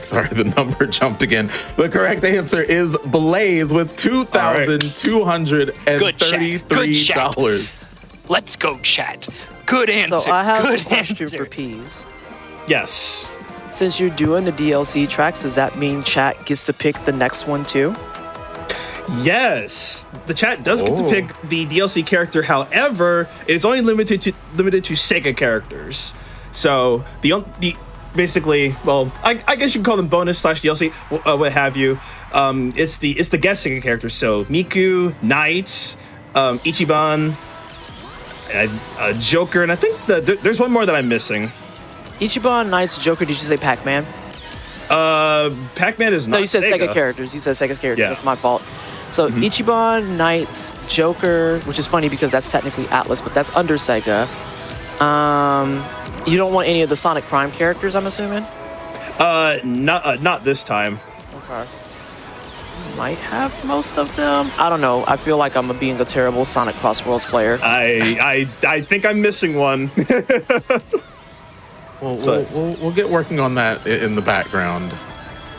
[SPEAKER 1] sorry, the number jumped again. The correct answer is Blaze with $2,233.
[SPEAKER 4] Let's go, chat. Good answer.
[SPEAKER 5] So I have
[SPEAKER 4] Good
[SPEAKER 5] a question
[SPEAKER 4] answer.
[SPEAKER 5] for Peas.
[SPEAKER 2] Yes.
[SPEAKER 5] Since you're doing the DLC tracks, does that mean chat gets to pick the next one too?
[SPEAKER 2] Yes. The chat does get to
[SPEAKER 1] Oh.
[SPEAKER 2] pick the DLC character. However, it's only limited to Sega characters. So the basically, well, I guess you can call them bonus / DLC, what have you. It's the guest Sega characters. So Miku, Knights, Ichiban, Joker, and I think there's one more that I'm missing.
[SPEAKER 5] Ichiban, Knights, Joker, did you say Pac-Man?
[SPEAKER 2] Pac-Man is not.
[SPEAKER 5] No, you said Sega characters. You said Sega characters.
[SPEAKER 2] Yeah.
[SPEAKER 5] That's my fault. So Ichiban, Knights, Joker, which is funny because that's technically Atlas, but that's under Sega. You don't want any of the Sonic Prime characters, I'm assuming?
[SPEAKER 2] Not this time.
[SPEAKER 5] Okay. Might have most of them. I don't know. I feel like I'm being a terrible Sonic CrossWorlds player.
[SPEAKER 2] I think I'm missing one.
[SPEAKER 1] We'll get working on that in the background,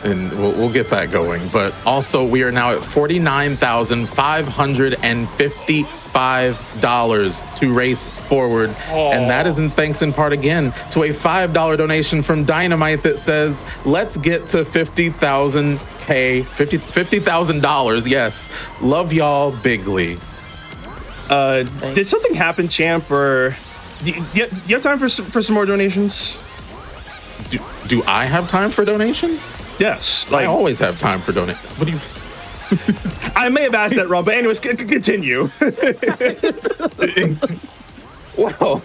[SPEAKER 1] and we'll get that going. But also, we are now at $49,555 to race forward, and that is in thanks in part again to a $5 donation from Dynamite that says, "Let's get to 50,000 $50,000. Yes, love y'all bigly."
[SPEAKER 2] Did something happen, Champ, or do you have time for some more donations?
[SPEAKER 1] Do I have time for donations?
[SPEAKER 2] Yes.
[SPEAKER 1] I always have time for donations. What do you?
[SPEAKER 2] I may have asked that wrong, but anyways, continue.
[SPEAKER 1] Well,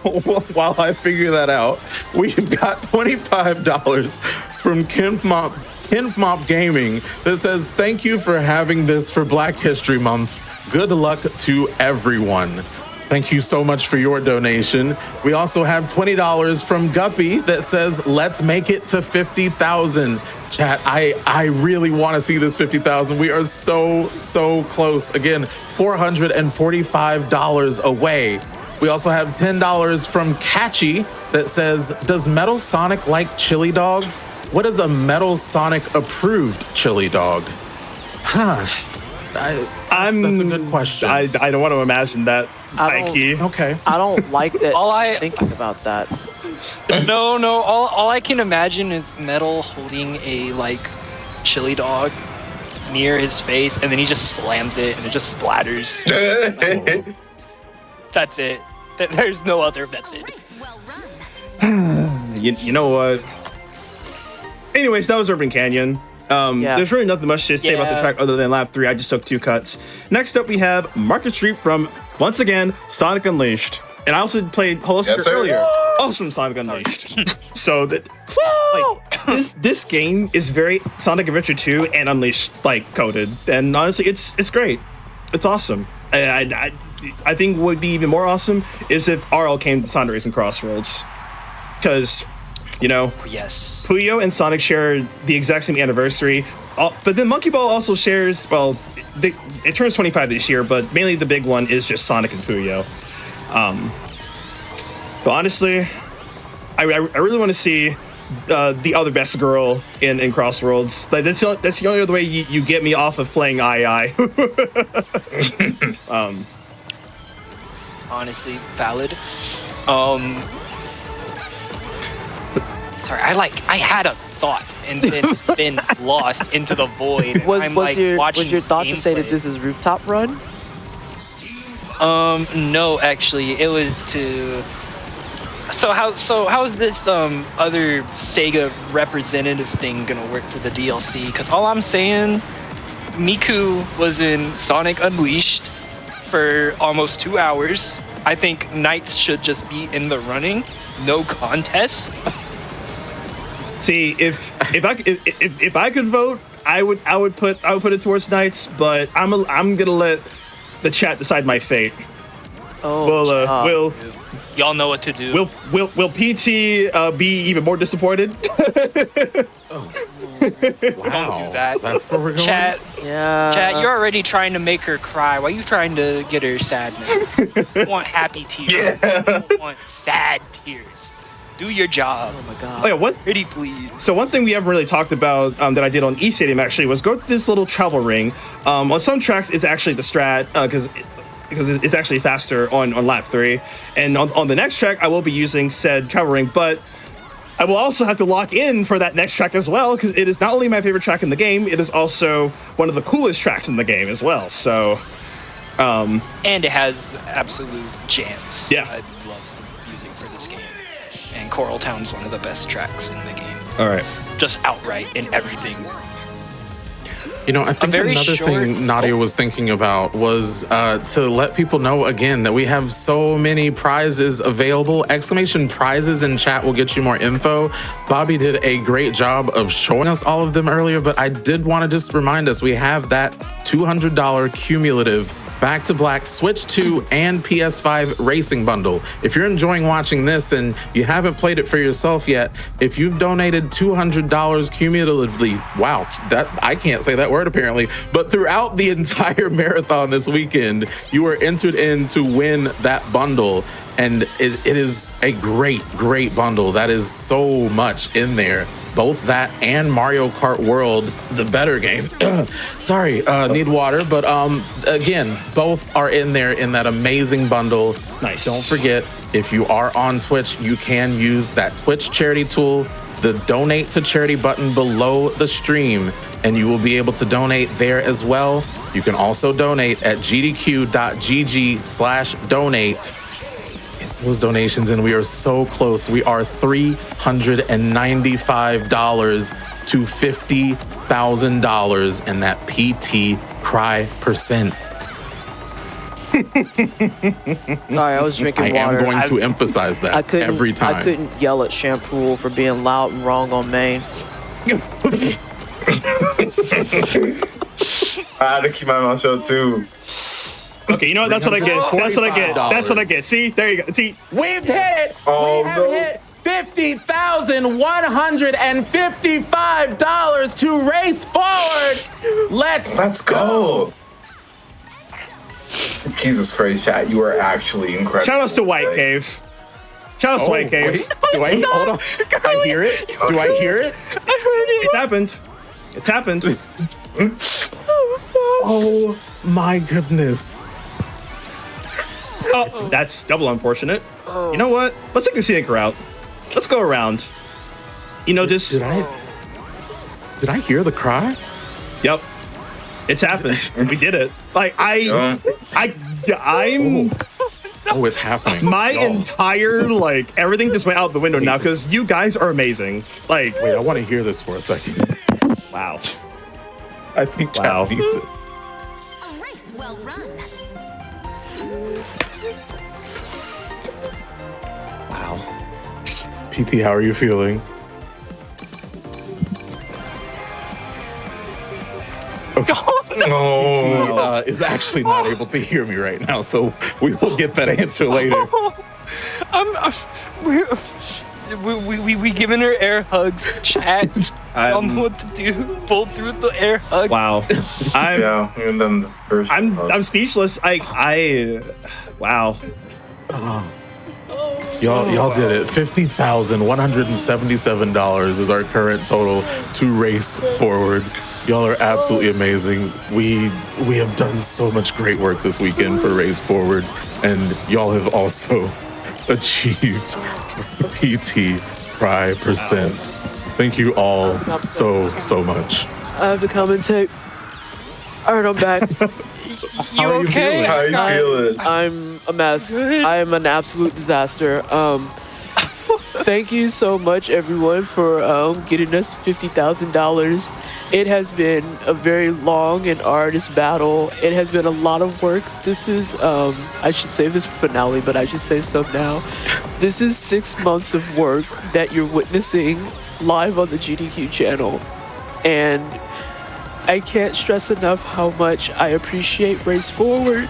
[SPEAKER 1] while I figure that out, we've got $25 from Ken Mop Gaming that says, "Thank you for having this for Black History Month. Good luck to everyone." Thank you so much for your donation. We also have $20 from Guppy that says, let's make it to 50,000. Chat, I really want to see this 50,000. We are so close. Again, $445 away. We also have $10 from Catchy that says, does Metal Sonic like chili dogs? What is a Metal Sonic approved chili dog? That's a good question.
[SPEAKER 2] I don't want to imagine that.
[SPEAKER 1] Okay.
[SPEAKER 5] I don't like that. Thinking about that.
[SPEAKER 4] No. All I can imagine is Metal holding a like chili dog near his face, and then he just slams it, and it just splatters. That's it. There's no other method.
[SPEAKER 2] You know what? Anyways, that was Urban Canyon. There's really nothing much to say about the track other than lap 3. I just took 2 cuts. Next up, we have Market Street from, once again, Sonic Unleashed. And I also played Holosker earlier, also from Sonic Unleashed. So this game is very Sonic Adventure 2 and Unleashed like coded, and honestly, it's great. It's awesome. I think what would be even more awesome is if RL came to Sonic Racing CrossWorlds, because
[SPEAKER 4] yes,
[SPEAKER 2] Puyo and Sonic share the exact same anniversary, but then Monkey Ball also shares. Well, it turns 25 this year, but mainly the big one is just Sonic and Puyo. But honestly, I really want to see the other best girl in CrossWorlds. Like that's the only other way you get me off of playing II.
[SPEAKER 4] Honestly, valid. Sorry, I had a thought and then it's been lost into the void.
[SPEAKER 5] Was your thought to say that
[SPEAKER 4] gameplay.
[SPEAKER 5] this is Rooftop Run?
[SPEAKER 4] No, actually, it was to. So how's this other Sega representative thing gonna work for the DLC? Because all I'm saying, Miku was in Sonic Unleashed for almost 2 hours. I think Knights should just be in the running, no contest.
[SPEAKER 2] See, if I could vote, I would put it towards Knights, but I'm gonna let the chat decide my fate.
[SPEAKER 4] Y'all know what to do.
[SPEAKER 2] Will PT be even more disappointed?
[SPEAKER 1] Wow.
[SPEAKER 4] Don't do that.
[SPEAKER 1] That's where we're going.
[SPEAKER 4] Chat,
[SPEAKER 5] Yeah.
[SPEAKER 4] Chat, you're already trying to make her cry. Why are you trying to get her sadness? You want happy tears. You don't want sad tears. Do your job.
[SPEAKER 5] Oh my god.
[SPEAKER 2] Oh yeah, what?
[SPEAKER 4] Pretty please.
[SPEAKER 2] So one thing we haven't really talked about that I did on E-Stadium actually was go to this little travel ring. On some tracks, it's actually the strat because it's actually faster on lap 3. And on the next track, I will be using said travel ring, but I will also have to lock in for that next track as well because it is not only my favorite track in the game, it is also one of the coolest tracks in the game as well. So,
[SPEAKER 4] And it has absolute jams.
[SPEAKER 2] Yeah.
[SPEAKER 4] I love music for this game. And Coral Town's one of the best tracks in the game.
[SPEAKER 2] all right.
[SPEAKER 4] Just outright in everything.
[SPEAKER 1] You know, I think
[SPEAKER 4] very
[SPEAKER 1] another thing Nadia was thinking about was to let people know again that we have so many prizes available. Exclamation prizes in chat will get you more info. Bobby did a great job of showing us all of them earlier, but I did want to just remind us we have that $200 cumulative Back to Black Switch 2 and PS5 racing bundle. If you're enjoying watching this and you haven't played it for yourself yet, if you've donated $200 cumulatively, wow, that I can't say that word apparently, but throughout the entire marathon this weekend, you are entered in to win that bundle. And it is a great bundle. That is so much in there. Both that and Mario Kart World, the better game. Sorry, need water. But again, both are in there in that amazing bundle.
[SPEAKER 2] Nice.
[SPEAKER 1] Don't forget, if you are on Twitch, you can use that Twitch charity tool, the donate to charity button below the stream, and you will be able to donate there as well. You can also donate at gdq.gg/donate. Those donations, and we are so close. We are $395 to $50,000 in that PT cry percent.
[SPEAKER 5] Sorry, I was drinking
[SPEAKER 1] I
[SPEAKER 5] water.
[SPEAKER 1] am going to emphasize that every time.
[SPEAKER 5] I couldn't yell at Champrul for being loud and wrong on main.
[SPEAKER 3] I had to keep my mouth shut too.
[SPEAKER 2] Okay, you know what? That's what I get. That's what I get. That's what I get. See, there you go. See,
[SPEAKER 1] We've hit it.
[SPEAKER 3] Oh,
[SPEAKER 1] we have
[SPEAKER 3] no.
[SPEAKER 1] hit $50,155 to race forward.
[SPEAKER 3] Let's go. Jesus Christ, chat, you are actually incredible.
[SPEAKER 2] shout outs to White Cave. Shout outs to White Cave.
[SPEAKER 1] Wait, do I hold on? I hear it. Do I hear it?
[SPEAKER 4] I heard it.
[SPEAKER 2] It's happened. It's happened.
[SPEAKER 1] Oh my goodness.
[SPEAKER 2] Oh, that's double unfortunate. You know what? Let's take the scenic route. Let's go around. You know, just.
[SPEAKER 1] Did I hear the cry?
[SPEAKER 2] Yep. It's happened. We did it. Like I'm.
[SPEAKER 1] Oh, it's happening.
[SPEAKER 2] My
[SPEAKER 1] Y'all.
[SPEAKER 2] entire everything just went out the window now because you guys are amazing.
[SPEAKER 1] Wait, I want to hear this for a second.
[SPEAKER 2] Wow.
[SPEAKER 1] I think chat
[SPEAKER 2] Wow.
[SPEAKER 1] needs it.
[SPEAKER 6] A race well run.
[SPEAKER 1] Wow. PT, how are you feeling?
[SPEAKER 3] Oh,
[SPEAKER 1] Is actually not able to hear me right now, so we will get that answer later.
[SPEAKER 4] We giving her air hugs. Chat. I don't know what to do. Pull through the air hugs.
[SPEAKER 2] Wow. I'm.
[SPEAKER 3] yeah. And then the first.
[SPEAKER 2] I'm speechless. Wow.
[SPEAKER 1] Y'all did it. $50,177 is our current total to race forward. Y'all are absolutely amazing. We have done so much great work this weekend for Race Forward, and y'all have also achieved PT Cry %. Thank you all so much.
[SPEAKER 5] I have to commentate. All right, I'm back.
[SPEAKER 4] You okay?
[SPEAKER 3] How you feeling?
[SPEAKER 5] I'm a mess.
[SPEAKER 4] Good.
[SPEAKER 5] I am an absolute disaster. Thank you so much, everyone, for getting us $50,000. It has been a very long and arduous battle. It has been a lot of work. This is, I should save this for finale, but I should say so now. This is 6 months of work that you're witnessing live on the GDQ channel. And I can't stress enough how much I appreciate Race Forward.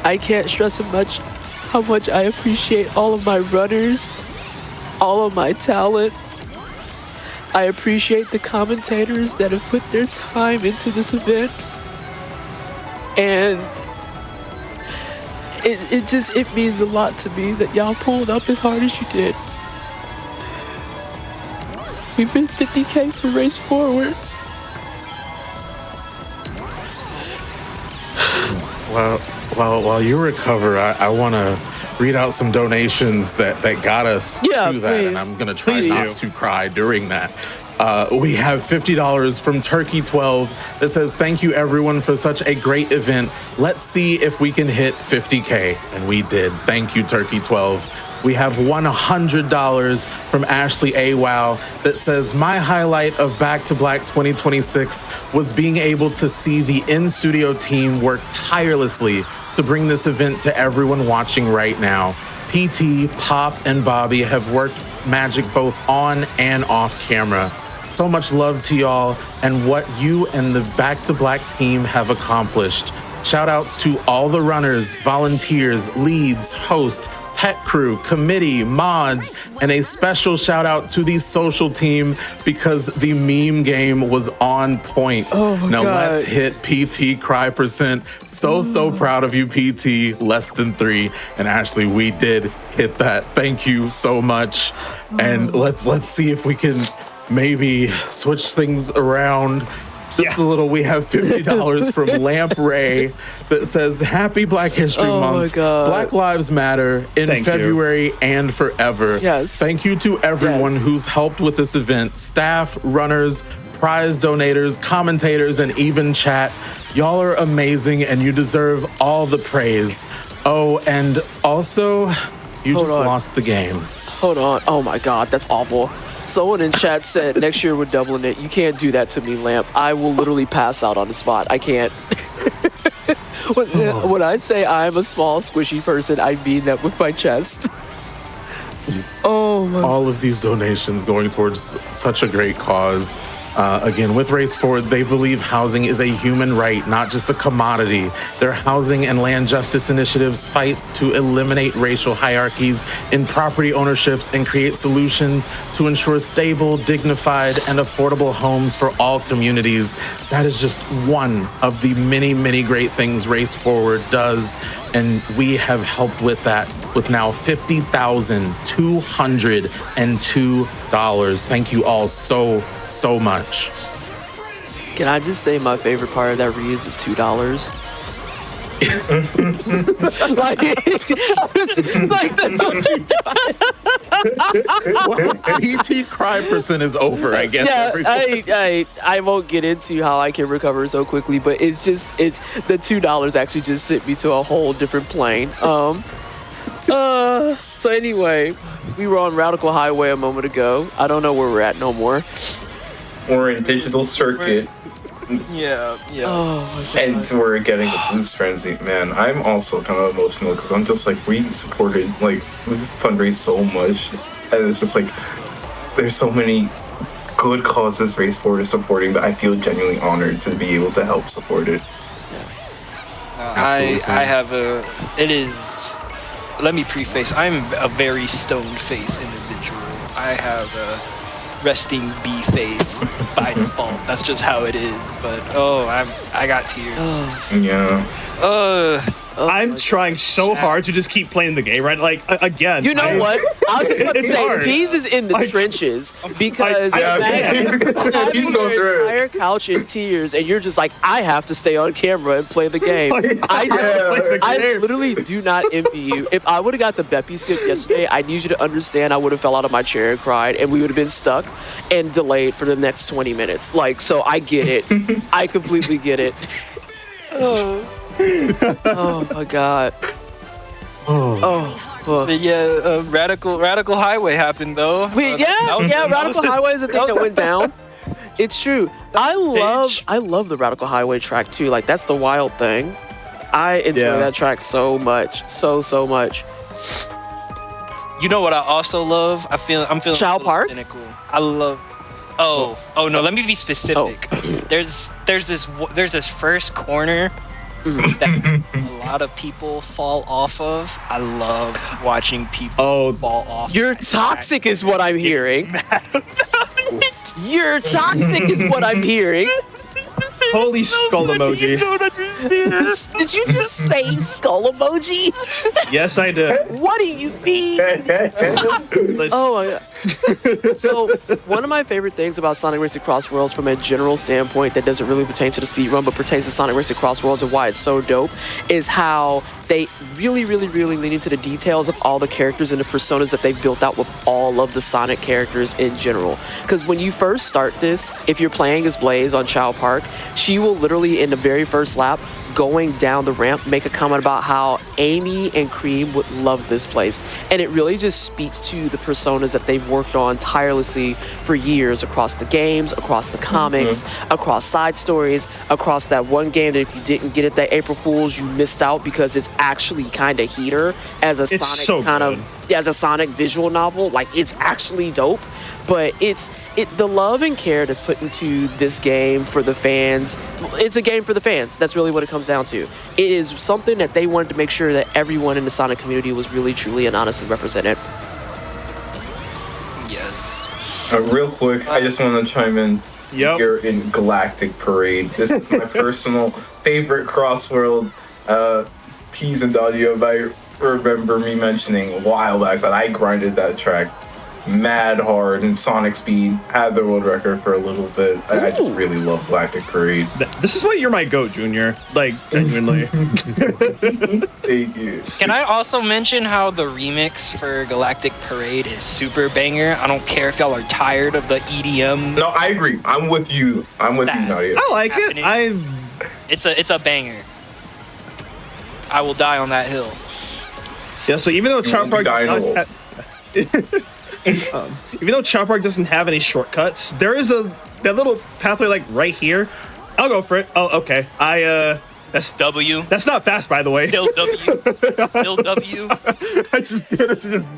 [SPEAKER 5] I can't stress enough how much I appreciate all of my runners, all of my talent. I appreciate the commentators that have put their time into this event. And it means a lot to me that y'all pulled up as hard as you did. We've been 50K for Race Forward.
[SPEAKER 1] While you recover, I want to read out some donations that got us
[SPEAKER 5] Yeah,
[SPEAKER 1] to that, and
[SPEAKER 5] please.
[SPEAKER 1] I'm gonna try
[SPEAKER 2] Please
[SPEAKER 1] not
[SPEAKER 2] do.
[SPEAKER 1] to cry during that. We have $50 from Turkey12 that says, "Thank you everyone for such a great event. Let's see if we can hit 50K," and we did. Thank you, Turkey12. We have $100 from Ashley AWOW that says, "My highlight of Back to Black 2026 was being able to see the in-studio team work tirelessly to bring this event to everyone watching right now. PT, Pop, and Bobby have worked magic both on and off camera. So much love to y'all and what you and the Back to Black team have accomplished. Shout outs to all the runners, volunteers, leads, hosts, tech crew, committee, mods, and a special shout out to the social team because the meme game was on point."
[SPEAKER 5] Oh my
[SPEAKER 1] now
[SPEAKER 5] God.
[SPEAKER 1] let's hit PT Cry %. So proud of you, PT. Less than 3. And Ashley, we did hit that. Thank you so much. And let's see if we can maybe switch things around just a little. We have $50 from Lamp Ray that says, "Happy Black History
[SPEAKER 5] Oh my
[SPEAKER 1] Month.
[SPEAKER 5] God.
[SPEAKER 1] Black Lives Matter in
[SPEAKER 2] Thank you.
[SPEAKER 1] February and forever."
[SPEAKER 5] Yes.
[SPEAKER 1] Thank you to everyone
[SPEAKER 5] Yes.
[SPEAKER 1] who's helped with this event. Staff, runners, prize donators, commentators, and even chat. Y'all are amazing and you deserve all the praise. Oh, and also, you
[SPEAKER 5] Hold
[SPEAKER 1] just
[SPEAKER 5] on.
[SPEAKER 1] lost the game.
[SPEAKER 5] Hold on. Oh my God, that's awful. Someone in chat said next year we're doubling it. You can't do that to me, Lamp. I will literally pass out on the spot. I can't. When I say I'm a small, squishy person, I mean that with my chest. Oh my.
[SPEAKER 1] All of these donations going towards such a great cause. Again, with Race Forward, they believe housing is a human right, not just a commodity. Their housing and land justice initiatives fights to eliminate racial hierarchies in property ownerships and create solutions to ensure stable, dignified, and affordable homes for all communities. That is just one of the many, many great things Race Forward does, and we have helped with that with now $50,202. Thank you all so much.
[SPEAKER 5] Can I just say my favorite part of that read is the $2? like,
[SPEAKER 1] PT cry percent is over, I guess.
[SPEAKER 5] Yeah, I won't get into how I can recover so quickly, but it's just the $2 actually just sent me to a whole different plane. So anyway, we were on Radical Highway a moment ago. I don't know where we're at no more.
[SPEAKER 3] We're in Digital Circuit.
[SPEAKER 4] Yeah.
[SPEAKER 5] Oh my God.
[SPEAKER 3] And we're getting a Boost Frenzy. Man, I'm also kind of emotional because I'm just like, we supported, like, we've fundraised so much. And it's just like, there's so many good causes Race Forward is supporting that I feel genuinely honored to be able to help support it.
[SPEAKER 4] I have it is, let me preface, I'm a very stone-faced individual. I have a resting B face by default. That's just how it is. But I got tears.
[SPEAKER 3] Yeah.
[SPEAKER 2] I'm trying so hard to just keep playing the game, right? Like, again.
[SPEAKER 5] You know what? I was just about to
[SPEAKER 2] It's
[SPEAKER 5] say,
[SPEAKER 2] hard.
[SPEAKER 5] Peas is in the trenches because having
[SPEAKER 3] He's going through
[SPEAKER 5] your
[SPEAKER 3] it.
[SPEAKER 5] entire couch in tears, and you're just like, I have to stay on camera and play the game. I literally do not envy you. If I would have got the Beppy skip yesterday, I need you to understand I would have fell out of my chair and cried, and we would have been stuck and delayed for the next 20 minutes. Like, so I get it. I completely get it. Oh my God.
[SPEAKER 4] But yeah, Radical Highway happened though.
[SPEAKER 5] Radical Highway is a thing that went down. It's true. I love the Radical Highway track too. Like, that's the wild thing. I enjoy that track so much, so much.
[SPEAKER 4] You know what I also love? I'm feeling
[SPEAKER 5] Chow Park?
[SPEAKER 4] cynical. I love. Oh no, let me be specific. There's this first corner that a lot of people fall off of. I love watching people fall off.
[SPEAKER 5] You're toxic is what I'm hearing. You're toxic is what I'm hearing.
[SPEAKER 2] Holy skull emoji.
[SPEAKER 5] Did you just say skull emoji?
[SPEAKER 2] Yes, I did.
[SPEAKER 5] What do you mean? Oh my God. So one of my favorite things about Sonic Racing CrossWorlds from a general standpoint that doesn't really pertain to the speedrun but pertains to Sonic Racing CrossWorlds and why it's so dope is how they really lean into the details of all the characters and the personas that they've built out with all of the Sonic characters in general. Because when you first start this, if you're playing as Blaze on Chow Park, she will literally in the very first lap going down the ramp make a comment about how Amy and Cream would love this place. And it really just speaks to the personas that they've worked on tirelessly for years across the games, across the comics, across side stories, across that one game that if you didn't get it that April Fool's, you missed out because it's actually kind of heater as a as a Sonic visual novel. Like, it's actually dope. But it's the love and care that's put into this game for the fans. It's a game for the fans. That's really what it comes down to. It is something that they wanted to make sure that everyone in the Sonic community was really, truly, and honestly represented.
[SPEAKER 4] Yes.
[SPEAKER 3] Real quick, I just want to chime in.
[SPEAKER 2] Yep.
[SPEAKER 3] You're in Galactic Parade. This is my personal favorite CrossWorld. Peas and Dadio might remember me mentioning a while back that I grinded that track mad hard, and Sonic Speed had the world record for a little bit. I just really love Galactic Parade.
[SPEAKER 2] This is why you're my GOAT, Junior. Like, genuinely.
[SPEAKER 3] Thank you.
[SPEAKER 4] Can I also mention how the remix for Galactic Parade is super banger? I don't care if y'all are tired of the EDM.
[SPEAKER 3] No, I agree. I'm with you. Nadia.
[SPEAKER 2] I like it.
[SPEAKER 4] It's a banger. I will die on that hill.
[SPEAKER 2] Yeah, so even though Chow Park even though Chow Park doesn't have any shortcuts, there is that little pathway like right here. I'll go for it. Oh, okay. That's
[SPEAKER 4] W.
[SPEAKER 2] That's not fast, by the way.
[SPEAKER 4] Still W. Still W.
[SPEAKER 2] I just did it to just,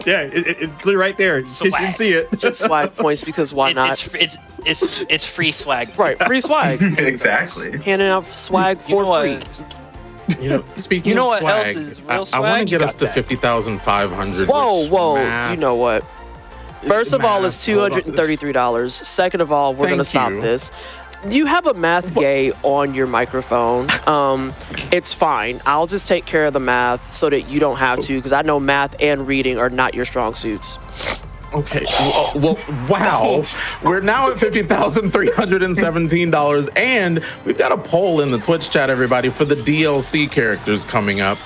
[SPEAKER 2] yeah, it's right there. You can see it.
[SPEAKER 5] Just swag points because why not?
[SPEAKER 4] It's free swag.
[SPEAKER 5] Right, free swag.
[SPEAKER 3] Exactly.
[SPEAKER 5] Handing out swag for free.
[SPEAKER 1] Speaking
[SPEAKER 4] know
[SPEAKER 1] of
[SPEAKER 4] what else
[SPEAKER 1] swag,
[SPEAKER 4] is real
[SPEAKER 1] I
[SPEAKER 4] swag?
[SPEAKER 1] want to
[SPEAKER 4] You
[SPEAKER 1] get us
[SPEAKER 4] got
[SPEAKER 1] to
[SPEAKER 4] that.
[SPEAKER 1] 50,500.
[SPEAKER 5] Whoa.
[SPEAKER 1] Math,
[SPEAKER 5] You know what? First of all, it's
[SPEAKER 1] Hold on.
[SPEAKER 5] $233. Second of all, we're going to
[SPEAKER 1] Thank
[SPEAKER 5] stop
[SPEAKER 1] you.
[SPEAKER 5] this. You have a math gay on your microphone. It's fine. I'll just take care of the math so that you don't have to, because I know math and reading are not your strong suits.
[SPEAKER 1] Okay. Well, wow. We're now at $50,317, and we've got a poll in the Twitch chat, everybody, for the DLC characters coming up.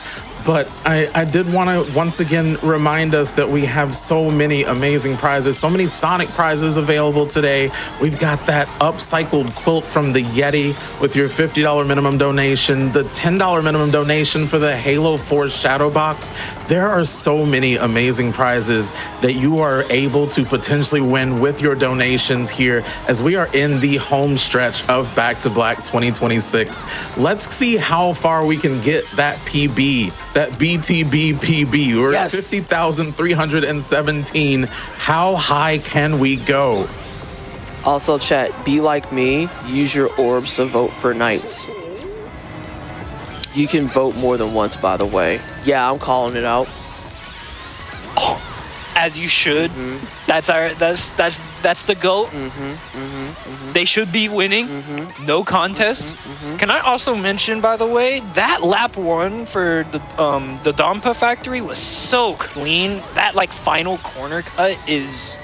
[SPEAKER 1] But I did want to once again remind us that we have so many amazing prizes, so many Sonic prizes available today. We've got that upcycled quilt from the Yeti with your $50 minimum donation, the $10 minimum donation for the Halo 4 Shadow Box. There are so many amazing prizes that you are able to potentially win with your donations here as we are in the home stretch of Back to Black 2026. Let's see how far we can get that PB. That BTB PB. We're at
[SPEAKER 5] Yes.
[SPEAKER 1] 50,317. How high can we go?
[SPEAKER 5] Also, chat, be like me. Use your orbs to vote for knights. You can vote more than once, by the way. Yeah, I'm calling it out.
[SPEAKER 4] As you should. That's the GOAT. They should be winning. No contest. Can I also mention, by the way, that lap one for the Dompa factory was so clean. That final corner cut is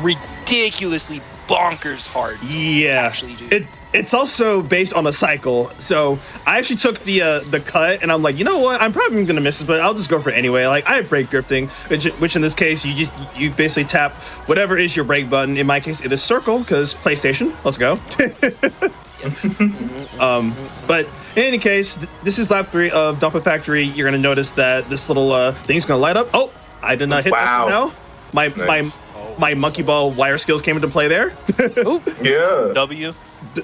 [SPEAKER 4] ridiculously bonkers hard.
[SPEAKER 2] Yeah,
[SPEAKER 4] Actually, dude.
[SPEAKER 2] it's also based on a cycle. So I actually took the cut, and I'm like, you know what? I'm probably gonna miss it, but I'll just go for it anyway. I have brake drifting, which in this case you basically tap whatever is your brake button. In my case, it is circle because PlayStation. Let's go. But in any case, this is lap 3 of Dumpa Factory. You're gonna notice that this little thing's gonna light up. Oh, I did not hit that now.
[SPEAKER 3] Nice.
[SPEAKER 2] My monkey ball wire skills came into play there.
[SPEAKER 3] Yeah.
[SPEAKER 4] W.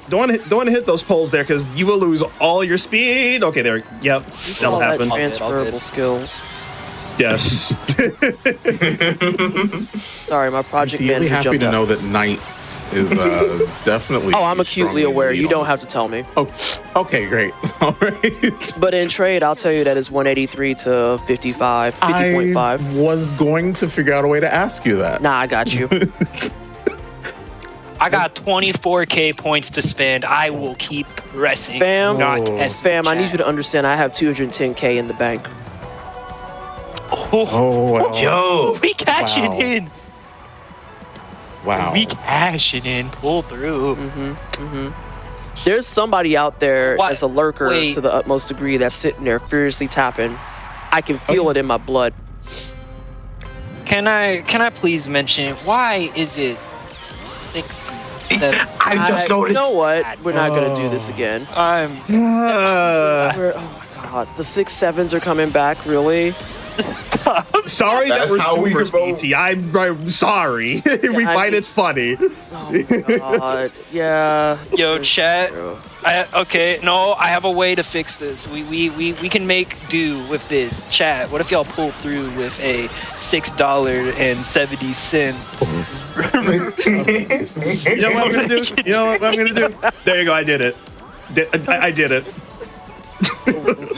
[SPEAKER 2] Don't want to hit those poles there because you will lose all your speed. Okay, there. Yep, that'll
[SPEAKER 5] All that
[SPEAKER 2] happen.
[SPEAKER 5] transferable skills.
[SPEAKER 2] Yes.
[SPEAKER 5] Sorry, my project
[SPEAKER 1] You'll be
[SPEAKER 5] manager
[SPEAKER 1] happy
[SPEAKER 5] jumped
[SPEAKER 1] to
[SPEAKER 5] up.
[SPEAKER 1] know that Knights is definitely.
[SPEAKER 5] Oh, I'm acutely
[SPEAKER 1] strongly
[SPEAKER 5] aware.
[SPEAKER 1] lead
[SPEAKER 5] You
[SPEAKER 1] on
[SPEAKER 5] don't have
[SPEAKER 1] this.
[SPEAKER 5] to tell me.
[SPEAKER 1] Oh, okay, great. All right.
[SPEAKER 5] But in trade, I'll tell you that it's 183 to 55, 50.5.
[SPEAKER 1] I was going to figure out a way to ask you that.
[SPEAKER 5] Nah, I got you.
[SPEAKER 4] I got 24k points to spend. I will keep pressing.
[SPEAKER 5] Fam,
[SPEAKER 4] not
[SPEAKER 1] Oh.
[SPEAKER 4] test
[SPEAKER 5] Fam, I need you
[SPEAKER 4] chat.
[SPEAKER 5] to understand I have 210k in the bank.
[SPEAKER 1] Oh, well.
[SPEAKER 3] Yo.
[SPEAKER 4] We cashing
[SPEAKER 1] Wow.
[SPEAKER 4] in.
[SPEAKER 1] Wow.
[SPEAKER 4] We cashing in. Pull through.
[SPEAKER 5] There's somebody out there
[SPEAKER 4] What?
[SPEAKER 5] as a lurker
[SPEAKER 4] Wait.
[SPEAKER 5] to the utmost degree that's sitting there furiously tapping. I can feel it in my blood.
[SPEAKER 4] Can I please mention why is it 67?
[SPEAKER 3] I just
[SPEAKER 5] You
[SPEAKER 3] noticed.
[SPEAKER 5] know what? We're not gonna do this again.
[SPEAKER 4] I'm
[SPEAKER 5] Oh my god, the 6-7s are coming back. Really?
[SPEAKER 2] Sorry
[SPEAKER 3] That's
[SPEAKER 2] that we're
[SPEAKER 3] how we
[SPEAKER 2] zoomers,
[SPEAKER 3] vote.
[SPEAKER 2] BT. I'm sorry. We
[SPEAKER 5] I
[SPEAKER 2] find
[SPEAKER 5] mean-
[SPEAKER 2] it funny.
[SPEAKER 5] Oh my god. Yeah.
[SPEAKER 4] yo chat. Okay, no, I have a way to fix this. We can make do with this. Chat, what if y'all pull through with a $6.70?
[SPEAKER 2] You know what I'm gonna do? You know what I'm gonna do? There you go. I did it. I did it.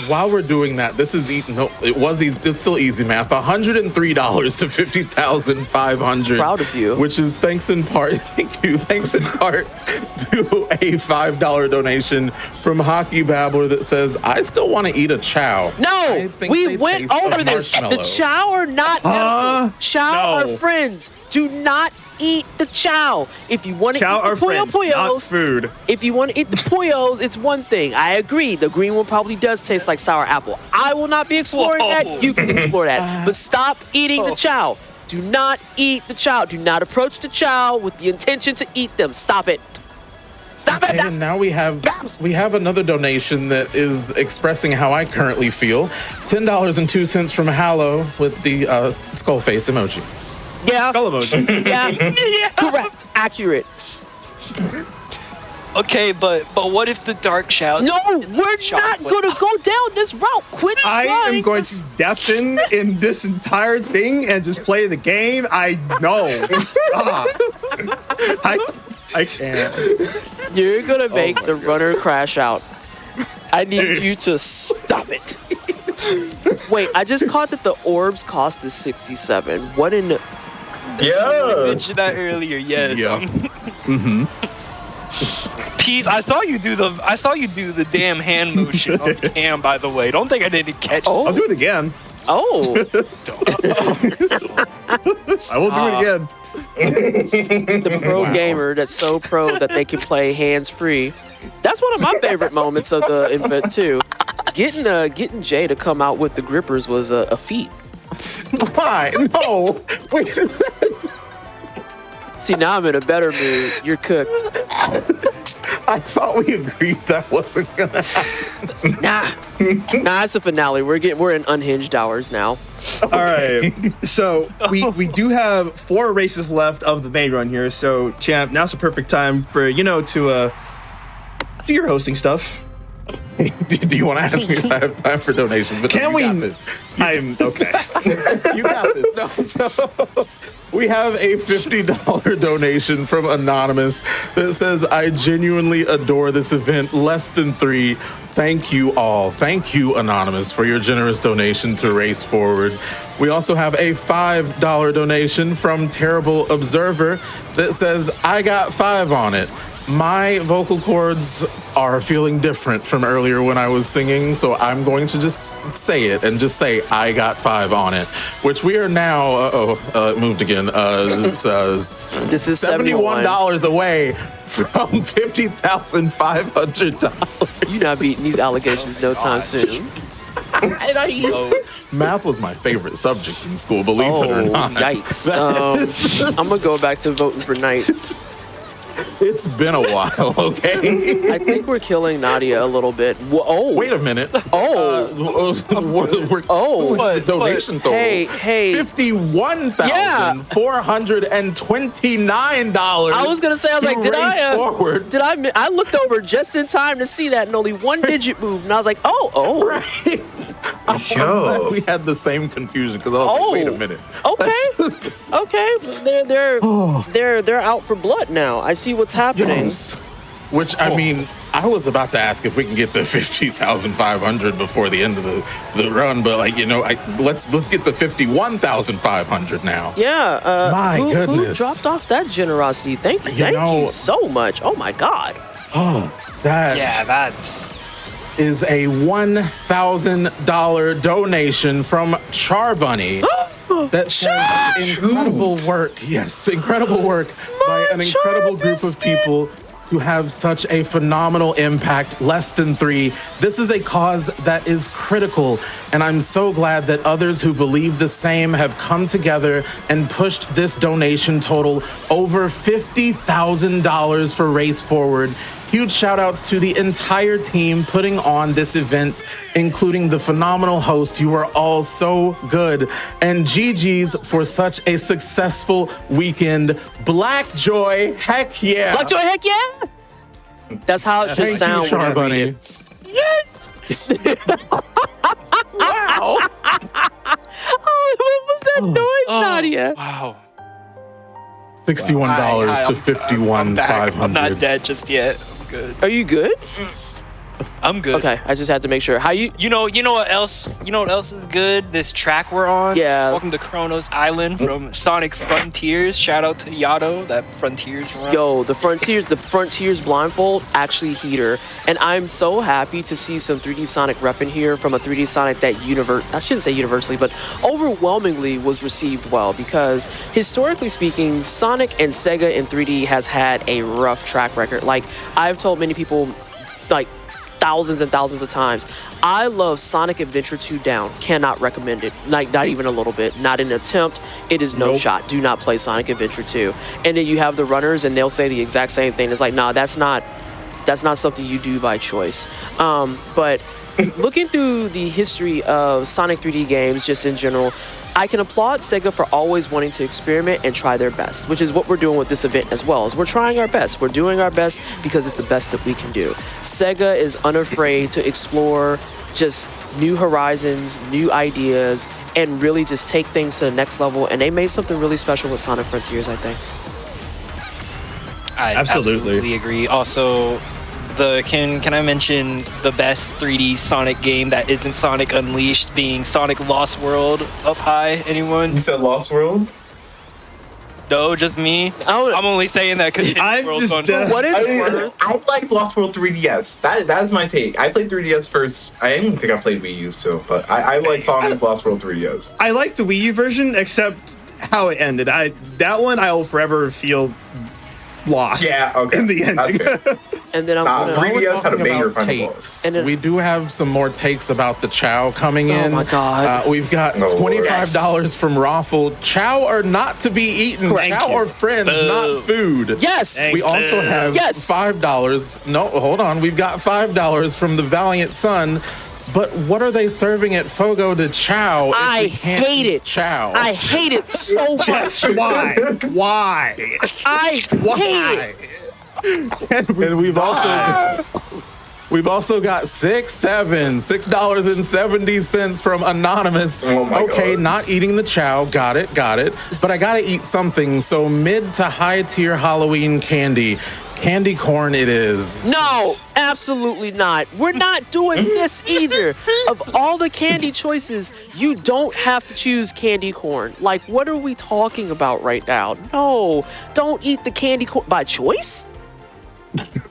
[SPEAKER 1] While we're doing that, this is no, it was easy. It's still easy math. $103 to 50,500.
[SPEAKER 5] Proud of you.
[SPEAKER 1] Which is thanks in part. Thank you. Thanks in part to a $5 donation from Hockey Babbler that says, "I still want to eat a chow." I
[SPEAKER 5] No,
[SPEAKER 1] think
[SPEAKER 5] we
[SPEAKER 1] they
[SPEAKER 5] went
[SPEAKER 1] taste of
[SPEAKER 5] over this. The
[SPEAKER 1] marshmallow.
[SPEAKER 5] chow are not edible. Chow
[SPEAKER 2] No.
[SPEAKER 5] are friends. Do not eat the chow. If you want to
[SPEAKER 2] Chow
[SPEAKER 5] eat
[SPEAKER 2] are
[SPEAKER 5] the
[SPEAKER 2] friends, not
[SPEAKER 5] puyos,
[SPEAKER 2] food.
[SPEAKER 5] if you want to eat the puyos, it's one thing. I agree. The green one probably does taste like sour apple. I will not be exploring
[SPEAKER 4] Whoa.
[SPEAKER 5] that. You can explore that. But stop eating the chow. Do not eat the chow. Do not approach the chow with the intention to eat them. Stop it. Stop it.
[SPEAKER 1] And now we have another donation that is expressing how I currently feel. $10.02 from Hallow with the skull face emoji.
[SPEAKER 5] Yeah.
[SPEAKER 2] Skull emoji.
[SPEAKER 5] Yeah. Correct. Accurate.
[SPEAKER 4] Okay, but what if the dark shout?
[SPEAKER 5] No, we're not gonna go down this route. Quit
[SPEAKER 2] I
[SPEAKER 5] trying
[SPEAKER 2] am going to deafen in this entire thing and just play the game. I know. Stop. I can't.
[SPEAKER 5] You're gonna make the runner crash out. I need you to stop it. Wait, I just caught that the orbs cost is 67. What in the...
[SPEAKER 3] Yeah.
[SPEAKER 4] mentioned that earlier. Yes.
[SPEAKER 1] Yeah.
[SPEAKER 4] Peas, I saw you do the damn hand motion on cam. By the way, don't think I didn't catch.
[SPEAKER 5] Oh.
[SPEAKER 2] I'll do it again.
[SPEAKER 5] Oh,
[SPEAKER 2] I will do it again.
[SPEAKER 5] the pro gamer that's so pro that they can play hands free. That's one of my favorite moments of the event too. Getting Jay to come out with the grippers was a feat.
[SPEAKER 1] Why? No. Wait.
[SPEAKER 5] See, now I'm in a better mood. You're cooked.
[SPEAKER 1] I thought we agreed that wasn't gonna happen.
[SPEAKER 5] Nah, it's the finale. We're in unhinged hours now.
[SPEAKER 2] All right. So we do have 4 races left of the main run here. So champ, now's the perfect time for to do your hosting stuff.
[SPEAKER 1] Do you want to ask me if I have time for donations? But
[SPEAKER 2] Can
[SPEAKER 1] you
[SPEAKER 2] we?
[SPEAKER 1] got this.
[SPEAKER 2] I'm okay.
[SPEAKER 1] You got this. No, so we have a $50 donation from Anonymous that says, I genuinely adore this event. Less than 3. Thank you all. Thank you, Anonymous, for your generous donation to Race Forward. We also have a $5 donation from Terrible Observer that says, I got 5 on it. My vocal cords are feeling different from earlier when I was singing, so I'm going to just say it and just say I got 5 on it, which we are now, it moved again. This
[SPEAKER 5] is
[SPEAKER 1] $71 away from $50,500.
[SPEAKER 5] You're not beating these allegations no time soon.
[SPEAKER 1] And I used to. Math was my favorite subject in school, believe it or not.
[SPEAKER 5] Yikes. I'm going to go back to voting for Knights.
[SPEAKER 1] It's been a while, okay?
[SPEAKER 5] I think we're killing Nadia a little bit.
[SPEAKER 1] Wait a minute.
[SPEAKER 5] Oh.
[SPEAKER 1] The donation total.
[SPEAKER 5] Hey.
[SPEAKER 1] $51,429.
[SPEAKER 5] I was gonna say, I was like, I looked over just in time to see that, and only one digit moved, and I was like, oh.
[SPEAKER 1] Right. I'm glad we had the same confusion because I was like, wait a minute.
[SPEAKER 5] Okay. They're out for blood now. I see what's happening.
[SPEAKER 1] Yes. Which I mean, I was about to ask if we can get the 50,500 before the end of the run, but let's get the 51,500 now.
[SPEAKER 5] Yeah.
[SPEAKER 1] My goodness.
[SPEAKER 5] Who dropped off that generosity? Thank you so much. Oh my God.
[SPEAKER 4] That's
[SPEAKER 1] is a $1,000 donation from Charbunny that says incredible work. Yes, incredible work by an incredible group of people to have such a phenomenal impact. Less than 3. This is a cause that is critical, and I'm so glad that others who believe the same have come together and pushed this donation total over $50,000 for Race Forward. Huge shout outs to the entire team putting on this event, including the phenomenal host. You are all so good. And GG's for such a successful weekend. Black Joy, heck yeah.
[SPEAKER 5] Black Joy, heck yeah. That's how it should sound.
[SPEAKER 1] Thank you, Charbunny.
[SPEAKER 5] Yes.
[SPEAKER 1] Wow.
[SPEAKER 5] What was that noise, Nadia?
[SPEAKER 4] Wow.
[SPEAKER 1] $61 to 51,500.
[SPEAKER 4] I'm not dead just yet. I'm good.
[SPEAKER 5] Are you good?
[SPEAKER 4] I'm good.
[SPEAKER 5] Okay, I just had to make sure. How you?
[SPEAKER 4] You know what else? You know what else is good? This track we're on.
[SPEAKER 5] Yeah.
[SPEAKER 4] Welcome to Kronos Island from Sonic Frontiers. Shout out to Yato, that Frontiers run.
[SPEAKER 5] Yo, the Frontiers blindfold actually heater, and I'm so happy to see some 3D Sonic rep in here from a 3D Sonic that I shouldn't say universally, but overwhelmingly was received well, because historically speaking, Sonic and Sega in 3D has had a rough track record. Like, I've told many people, like, thousands and thousands of times, I love Sonic Adventure 2 Down. Cannot recommend it. Like, not even a little bit. Not an attempt. It is no shot. Do not play Sonic Adventure 2. And then you have the runners, and they'll say the exact same thing. It's like, nah, that's not something you do by choice. But looking through the history of Sonic 3D games, just in general, I can applaud Sega for always wanting to experiment and try their best, which is what we're doing with this event as well. Is we're trying our best. We're doing our best because it's the best that we can do. Sega is unafraid to explore just new horizons, new ideas, and really just take things to the next level. And they made something really special with Sonic Frontiers, I think.
[SPEAKER 4] I absolutely agree. Also, can I mention the best 3D Sonic game that isn't Sonic Unleashed being Sonic Lost World up high? Anyone?
[SPEAKER 3] You said Lost World?
[SPEAKER 4] No, just me. I'm only saying that because
[SPEAKER 2] I'm just
[SPEAKER 5] What is
[SPEAKER 3] I like Lost World 3DS. That is my take. I played 3DS first. I don't think I played Wii U too, but I like Sonic Lost World 3DS.
[SPEAKER 2] I like the Wii U version, except how it ended. That one I will forever feel lost.
[SPEAKER 3] Yeah, okay.
[SPEAKER 2] In the ending.
[SPEAKER 3] That's fair.
[SPEAKER 5] And then I'm gonna,
[SPEAKER 3] 3DS had a banger
[SPEAKER 1] about
[SPEAKER 3] final
[SPEAKER 1] takes.
[SPEAKER 3] boss.
[SPEAKER 5] And then-
[SPEAKER 1] We do have some more takes about the Chow coming in.
[SPEAKER 5] my God.
[SPEAKER 1] We've got
[SPEAKER 3] Oh,
[SPEAKER 1] $25 from Raffle. Chow are not to be eaten.
[SPEAKER 5] Correct.
[SPEAKER 1] Chow are friends, not food.
[SPEAKER 5] yes.
[SPEAKER 2] Thank
[SPEAKER 1] We also have
[SPEAKER 5] Yes.
[SPEAKER 1] $5. No, hold on. We've got $5 from the Valiant Sun. But what are they serving at Fogo de Chow? if
[SPEAKER 5] I
[SPEAKER 1] we can't
[SPEAKER 5] hate
[SPEAKER 1] eat
[SPEAKER 5] it.
[SPEAKER 1] Chow.
[SPEAKER 5] I hate it so much.
[SPEAKER 2] Just why? Why?
[SPEAKER 5] I hate it.
[SPEAKER 2] Why?
[SPEAKER 1] And we've also got $6.70 from Anonymous.
[SPEAKER 3] Oh my
[SPEAKER 1] okay,
[SPEAKER 3] God.
[SPEAKER 1] not eating the Chow. Got it. But I gotta eat something. So mid to high tier Halloween candy. Candy corn it is.
[SPEAKER 5] No, absolutely not. We're not doing this either. Of all the candy choices, you don't have to choose candy corn. Like, what are we talking about right now? No, don't eat the candy corn by choice.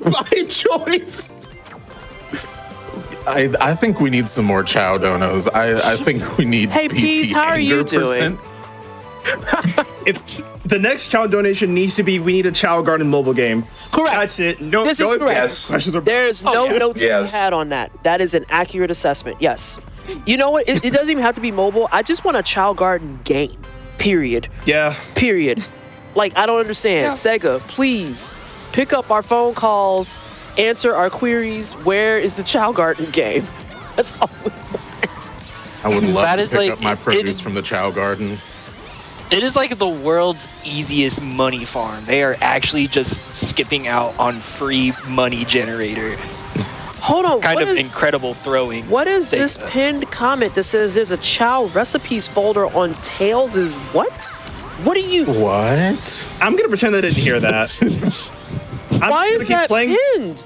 [SPEAKER 1] My choice. I think we need some more Chow donos. I think we need
[SPEAKER 5] Hey,
[SPEAKER 1] PT
[SPEAKER 5] Peas, how are you
[SPEAKER 1] anger
[SPEAKER 5] doing?
[SPEAKER 1] percent.
[SPEAKER 2] If the next Chow donation needs to be, we need a Chow Garden mobile game.
[SPEAKER 5] Correct.
[SPEAKER 2] That's it. No,
[SPEAKER 5] This is
[SPEAKER 2] no
[SPEAKER 5] correct.
[SPEAKER 3] Yes.
[SPEAKER 2] questions are-
[SPEAKER 5] There's no notes to be
[SPEAKER 3] Yes.
[SPEAKER 5] had on that. That is an accurate assessment. Yes. You know what? It doesn't even have to be mobile. I just want a Chow Garden game. Period.
[SPEAKER 2] Yeah.
[SPEAKER 5] Period. Like, I don't understand. Sega, please pick up our phone calls, answer our queries. Where is the Chow Garden game? That's all we want.
[SPEAKER 1] I would love
[SPEAKER 4] That
[SPEAKER 1] to
[SPEAKER 4] is
[SPEAKER 1] pick
[SPEAKER 4] like-
[SPEAKER 1] up my
[SPEAKER 4] it-
[SPEAKER 1] produce from the Chow Garden.
[SPEAKER 4] It is like the world's easiest money farm. They are actually just skipping out on free money generator.
[SPEAKER 5] Hold on.
[SPEAKER 4] Kind
[SPEAKER 5] what
[SPEAKER 4] of
[SPEAKER 5] is-
[SPEAKER 4] incredible throwing.
[SPEAKER 5] What is this
[SPEAKER 4] Sega.
[SPEAKER 5] pinned comment that says there's a Chow recipes folder on Tails? Is what? What are you?
[SPEAKER 1] What?
[SPEAKER 2] I'm gonna pretend I didn't hear that.
[SPEAKER 5] Why is that pinned?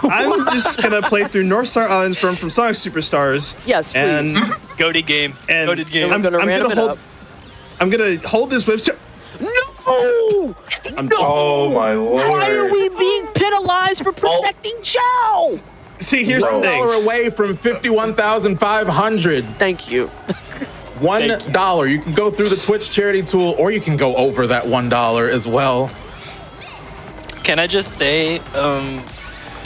[SPEAKER 2] I'm just gonna play through North Star Islands from Sonic Superstars.
[SPEAKER 5] Yes,
[SPEAKER 2] And
[SPEAKER 5] please.
[SPEAKER 4] Goated game.
[SPEAKER 2] and
[SPEAKER 4] Goated game.
[SPEAKER 5] We're gonna random it
[SPEAKER 2] hold.
[SPEAKER 5] up.
[SPEAKER 2] I'm gonna hold this with.
[SPEAKER 5] No!
[SPEAKER 2] I'm,
[SPEAKER 3] Oh my lord.
[SPEAKER 5] Why are we being penalized for protecting Chow?
[SPEAKER 2] See, here's
[SPEAKER 3] Bro.
[SPEAKER 2] the thing.
[SPEAKER 1] $1 away from 51,500.
[SPEAKER 5] Thank you.
[SPEAKER 1] $1. You can go through the Twitch charity tool, or you can go over that $1 as well.
[SPEAKER 4] Can I just say,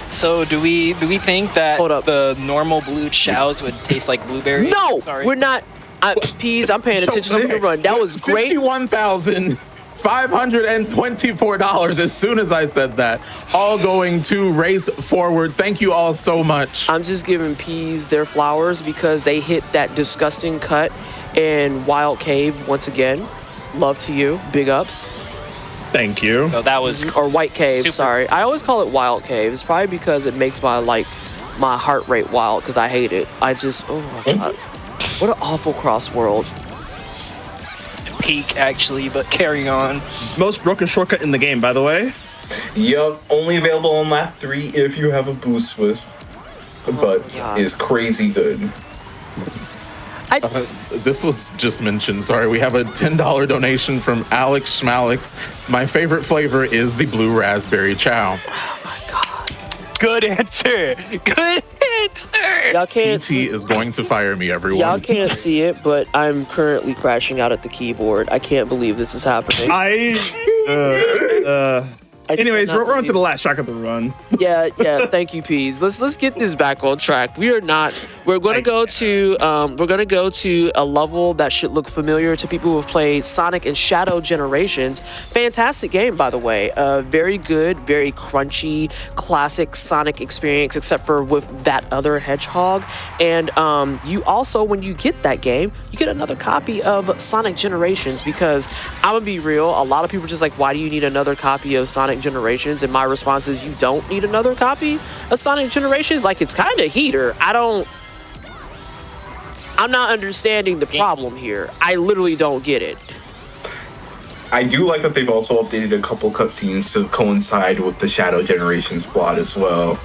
[SPEAKER 4] so do we think that
[SPEAKER 5] Hold up.
[SPEAKER 4] the normal blue chows would taste like blueberry?
[SPEAKER 5] No,
[SPEAKER 4] Sorry.
[SPEAKER 5] we're not. Peas, I'm paying attention to the run. That was great.
[SPEAKER 1] $51,524 as soon as I said that. All going to Race Forward. Thank you all so much.
[SPEAKER 5] I'm just giving Peas their flowers because they hit that disgusting cut in Wild Cave once again. Love to you. Big ups.
[SPEAKER 2] Thank you.
[SPEAKER 4] No, that was
[SPEAKER 5] Or White Cave,
[SPEAKER 4] Super.
[SPEAKER 5] sorry. I always call it Wild Cave. It's probably because it makes my heart rate wild because I hate it. I just, oh my God. What an awful CrossWorld.
[SPEAKER 4] peak actually, but carry on.
[SPEAKER 2] Most broken shortcut in the game, by the way.
[SPEAKER 3] Yup, only available on lap 3 if you have a boost twist. But
[SPEAKER 5] God.
[SPEAKER 3] is crazy good.
[SPEAKER 1] This was just mentioned. Sorry, we have a $10 donation from Alex Schmalix. My favorite flavor is the blue raspberry chow.
[SPEAKER 4] Good answer. Good answer.
[SPEAKER 5] Y'all can't
[SPEAKER 1] PT
[SPEAKER 5] see.
[SPEAKER 1] is going to fire me, everyone.
[SPEAKER 5] Y'all can't see it, but I'm currently crashing out at the keyboard. I can't believe this is happening.
[SPEAKER 2] Anyways,
[SPEAKER 5] cannot
[SPEAKER 2] we're on to
[SPEAKER 5] believe-
[SPEAKER 2] the last track of the run.
[SPEAKER 5] Yeah. Thank you, Peas. Let's get this back on track. We're going to go to a level that should look familiar to people who have played Sonic and Shadow Generations. Fantastic game, by the way. Very good, very crunchy, classic Sonic experience, except for with that other hedgehog. And you also, when you get that game, you get another copy of Sonic Generations, because I'm gonna be real, a lot of people are just like, why do you need another copy of Sonic Generations? And my response is, you don't need another copy of Sonic Generations. Like, it's kind of heater. I'm not understanding the problem here. I literally don't get it.
[SPEAKER 3] I do like that they've also updated a couple cutscenes to coincide with the Shadow Generations plot as well.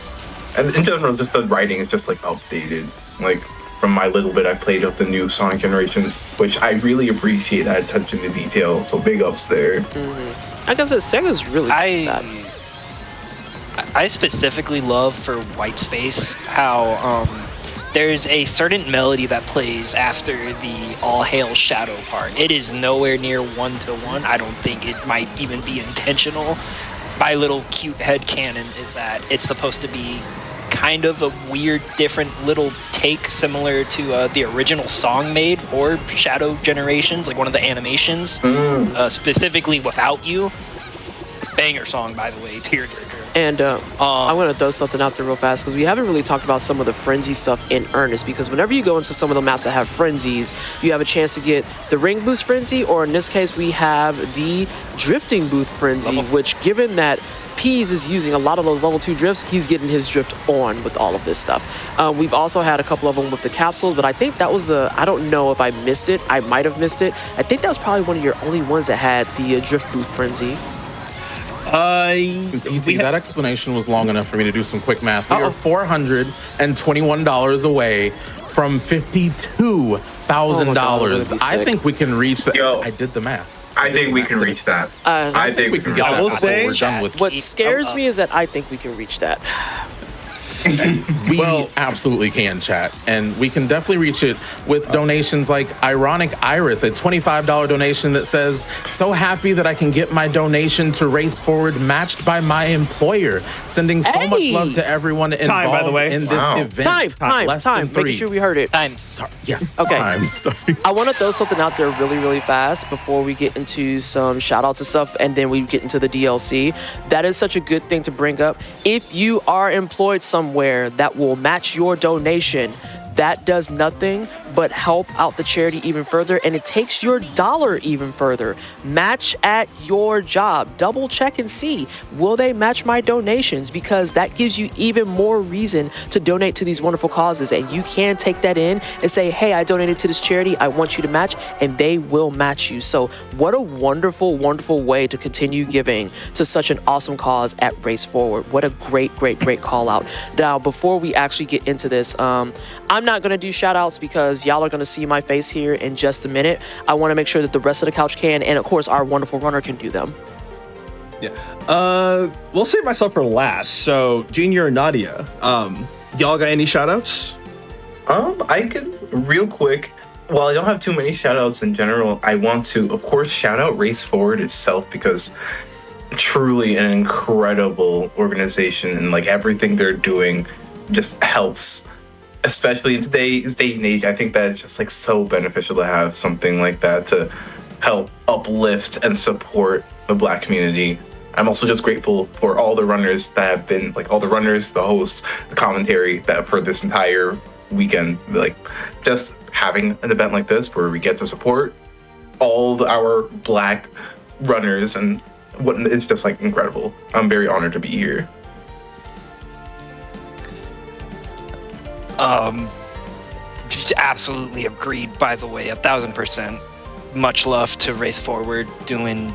[SPEAKER 3] And in general, just the writing is just like updated. Like, from my little bit I've played of the new Sonic Generations, which I really appreciate that attention to detail. So big ups there.
[SPEAKER 5] Like I said, Sega's really good at that.
[SPEAKER 4] I specifically love for White Space how there's a certain melody that plays after the All Hail Shadow part. It is nowhere near 1-to-1. I don't think it might even be intentional. My little cute headcanon is that it's supposed to be kind of a weird, different little take similar to the original song made for Shadow Generations, like one of the animations, specifically Without You. Banger song, by the way, tearjerker.
[SPEAKER 5] And I'm going to throw something out there real fast, because we haven't really talked about some of the frenzy stuff in earnest, because whenever you go into some of the maps that have frenzies, you have a chance to get the ring boost frenzy, or in this case, we have the drifting boost frenzy, which, given that Peas is using a lot of those level 2 drifts, he's getting his drift on with all of this stuff. We've also had a couple of them with the capsules, but I think that was I don't know if I missed it. I might have missed it. I think that was probably one of your only ones that had the drift boost frenzy.
[SPEAKER 1] That explanation was long enough for me to do some quick math. We are $421 away from $52,000. I think we can reach that.
[SPEAKER 3] Yo.
[SPEAKER 1] I did the math.
[SPEAKER 3] I think we can reach that. I think we can reach
[SPEAKER 1] get
[SPEAKER 3] that.
[SPEAKER 1] that.
[SPEAKER 2] will say-
[SPEAKER 1] we're done with.
[SPEAKER 5] What scares me is that I think we can reach that.
[SPEAKER 1] We absolutely can, chat, and we can definitely reach it with donations like Ironic Iris, a $25 donation that says, "So happy that I can get my donation to Race Forward matched by my employer. Sending so much
[SPEAKER 5] Hey!
[SPEAKER 1] love to everyone involved
[SPEAKER 2] by the way.
[SPEAKER 1] in this
[SPEAKER 3] Wow.
[SPEAKER 1] event. Less
[SPEAKER 5] Time.
[SPEAKER 1] than 3.
[SPEAKER 5] Making sure we heard it.
[SPEAKER 4] Times.
[SPEAKER 1] Sorry. Yes.
[SPEAKER 5] Okay.
[SPEAKER 1] Time. Sorry.
[SPEAKER 5] I want to throw something out there really, really fast before we get into some shout outs and stuff, and then we get into the DLC. That is such a good thing to bring up. If you are employed somewhere that will match your donation, that does nothing but help out the charity even further, and it takes your dollar even further. Match at your job. Double check and see, will they match my donations? Because that gives you even more reason to donate to these wonderful causes, and you can take that in and say, hey, I donated to this charity, I want you to match, and they will match you. So what a wonderful, wonderful way to continue giving to such an awesome cause at Race Forward. What a great, great, great call out. Now, before we actually get into this, I'm not going to do shout outs because y'all are going to see my face here in just a minute. I want to make sure that the rest of the couch can, and of course our wonderful runner can do them.
[SPEAKER 2] Yeah. We'll save myself for last. So, Junior and Nadia, y'all got any shout outs?
[SPEAKER 3] I could real quick. While I don't have too many shout outs in general, I want to, of course, shout out Race Forward itself, because truly an incredible organization, and like everything they're doing just helps. Especially in today's day and age, I think that it's just like so beneficial to have something like that to help uplift and support the Black community. I'm also just grateful for all the runners that have been, like all the runners, the hosts, the commentary that for this entire weekend, like just having an event like this where we get to support all our Black runners, and what it's just like incredible. I'm very honored to be here.
[SPEAKER 4] Just absolutely agreed, by the way, 1,000%. Much love to Race Forward, doing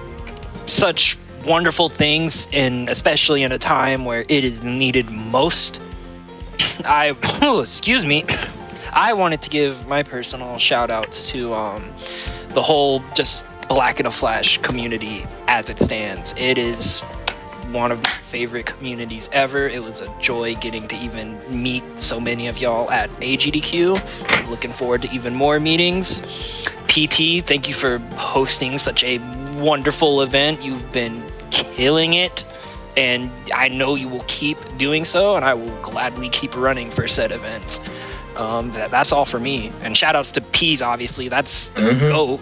[SPEAKER 4] such wonderful things, and especially in a time where it is needed most. Excuse me. I wanted to give my personal shout outs to the whole just Black in a Flash community as it stands. It is one of my favorite communities ever. It was a joy getting to even meet so many of y'all at AGDQ. I'm looking forward to even more meetings. PT, thank you for hosting such a wonderful event. You've been killing it. and I know you will keep doing so, and I will gladly keep running for said events. That's all for me. And shout outs to Peas, obviously. That's